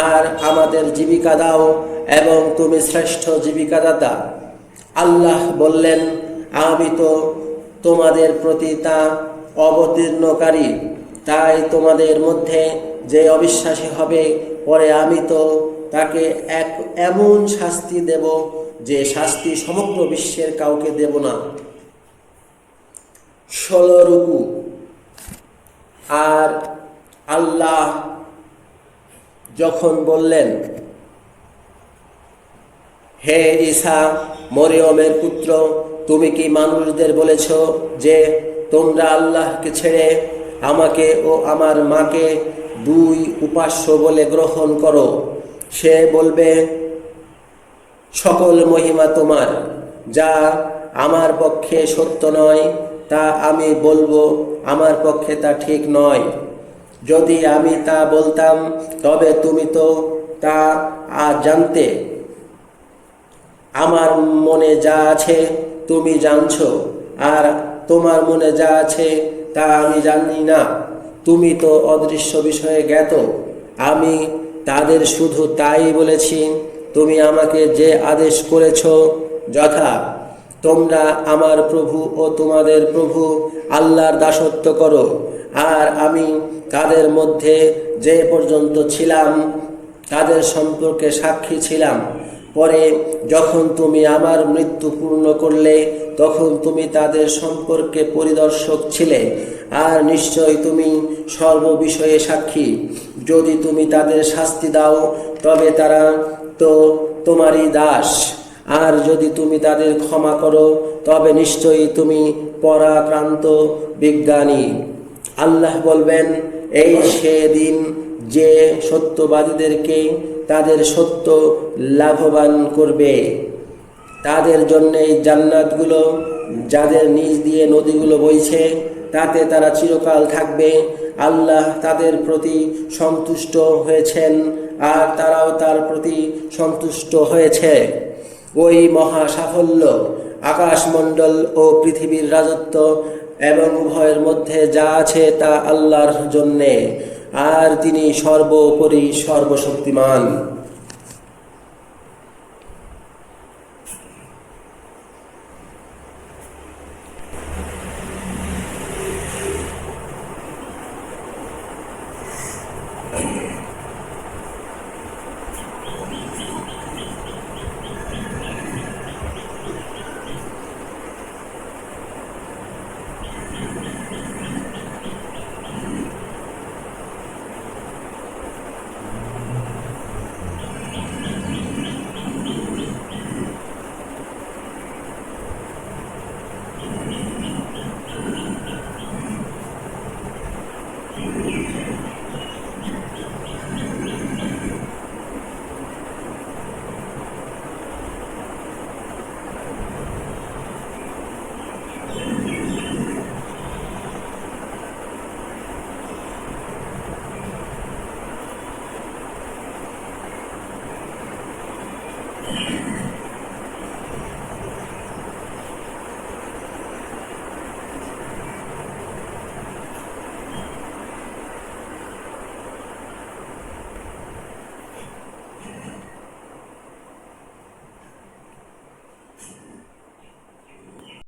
আর আমাদের জীবিকা দাও, এবং তুমি শ্রেষ্ঠ জীবিকাদাতা। আল্লাহ বললেন, আমি তো তোমাদের প্রতি তা অবতীর্ণকারী, তাই তোমাদের মধ্যে যে অবিশ্বাসী হবে, পরে আমি তো তাকে এমন শাস্তি দেব যে শাস্তি সমগ্র বিশ্বের কাউকে দেব না। 16 রুকু। আর আল্লাহ যখন বললেন, হে ঈসা মরিয়মের পুত্র, তুমি কি মানুষদের বলেছ যে তোমরা আল্লাহকে ছেড়ে আমাকে ও আমার মাকে দুই উপাস্য বলে গ্রহণ করো? সে বলবে, সকল মহিমা তোমার, যা আমার পক্ষে সত্য নয় তা আমি বলবো আমার পক্ষে তা ঠিক নয়। যদি আমি তা বলতাম তবে তুমি তো তা জানতে। আমার মনে যা আছে তুমি জানছো, আর তোমার মনে যা আছে তা আমি জানি না। তুমি তো অদৃশ্য বিষয়ে জ্ঞাত। আমি তাদের শুধু তাই বলেছি, তুমি আমাকে যে আদেশ করেছ, যথা তোমরা আমার প্রভু ও তোমাদের প্রভু আল্লাহর দাসত্ব করো, আর আমি তাদের মধ্যে যে পর্যন্ত ছিলাম তাদের সম্পর্কে সাক্ষী ছিলাম। পরে যখন তুমি আমার মৃত্যু পূর্ণ করলে, তখন তুমি তাদের সম্পর্কে পরিদর্শক ছিলে, আর নিশ্চয় তুমি সর্ববিষয়ে সাক্ষী। যদি তুমি তাদের শাস্তি দাও তবে তারা তো তোমারই দাস, আর যদি তুমি তাদের ক্ষমা করো তবে নিশ্চয়ই তুমি পরাক্রান্ত বিজ্ঞানী। আল্লাহ বলবেন, এই সে দিন যে সত্যবাদীদেরকে তাদের সত্য লাভবান করবে। তাদের জন্য এই জান্নাতগুলো, যাদের নিচ দিয়ে নদীগুলো বইছে, তাতে তারা চিরকাল থাকবে। আল্লাহ তাদের প্রতি সন্তুষ্ট হয়েছেন, আর তারাও তার প্রতি সন্তুষ্ট হয়েছে। ওই মহা সাফল্য, আকাশমণ্ডল ও পৃথিবীর রাজত্ব এবং উভয়ের মধ্যে যা আছে তা আল্লাহর জন্যে, আর তিনি সর্বোপরি সর্বশক্তিমান।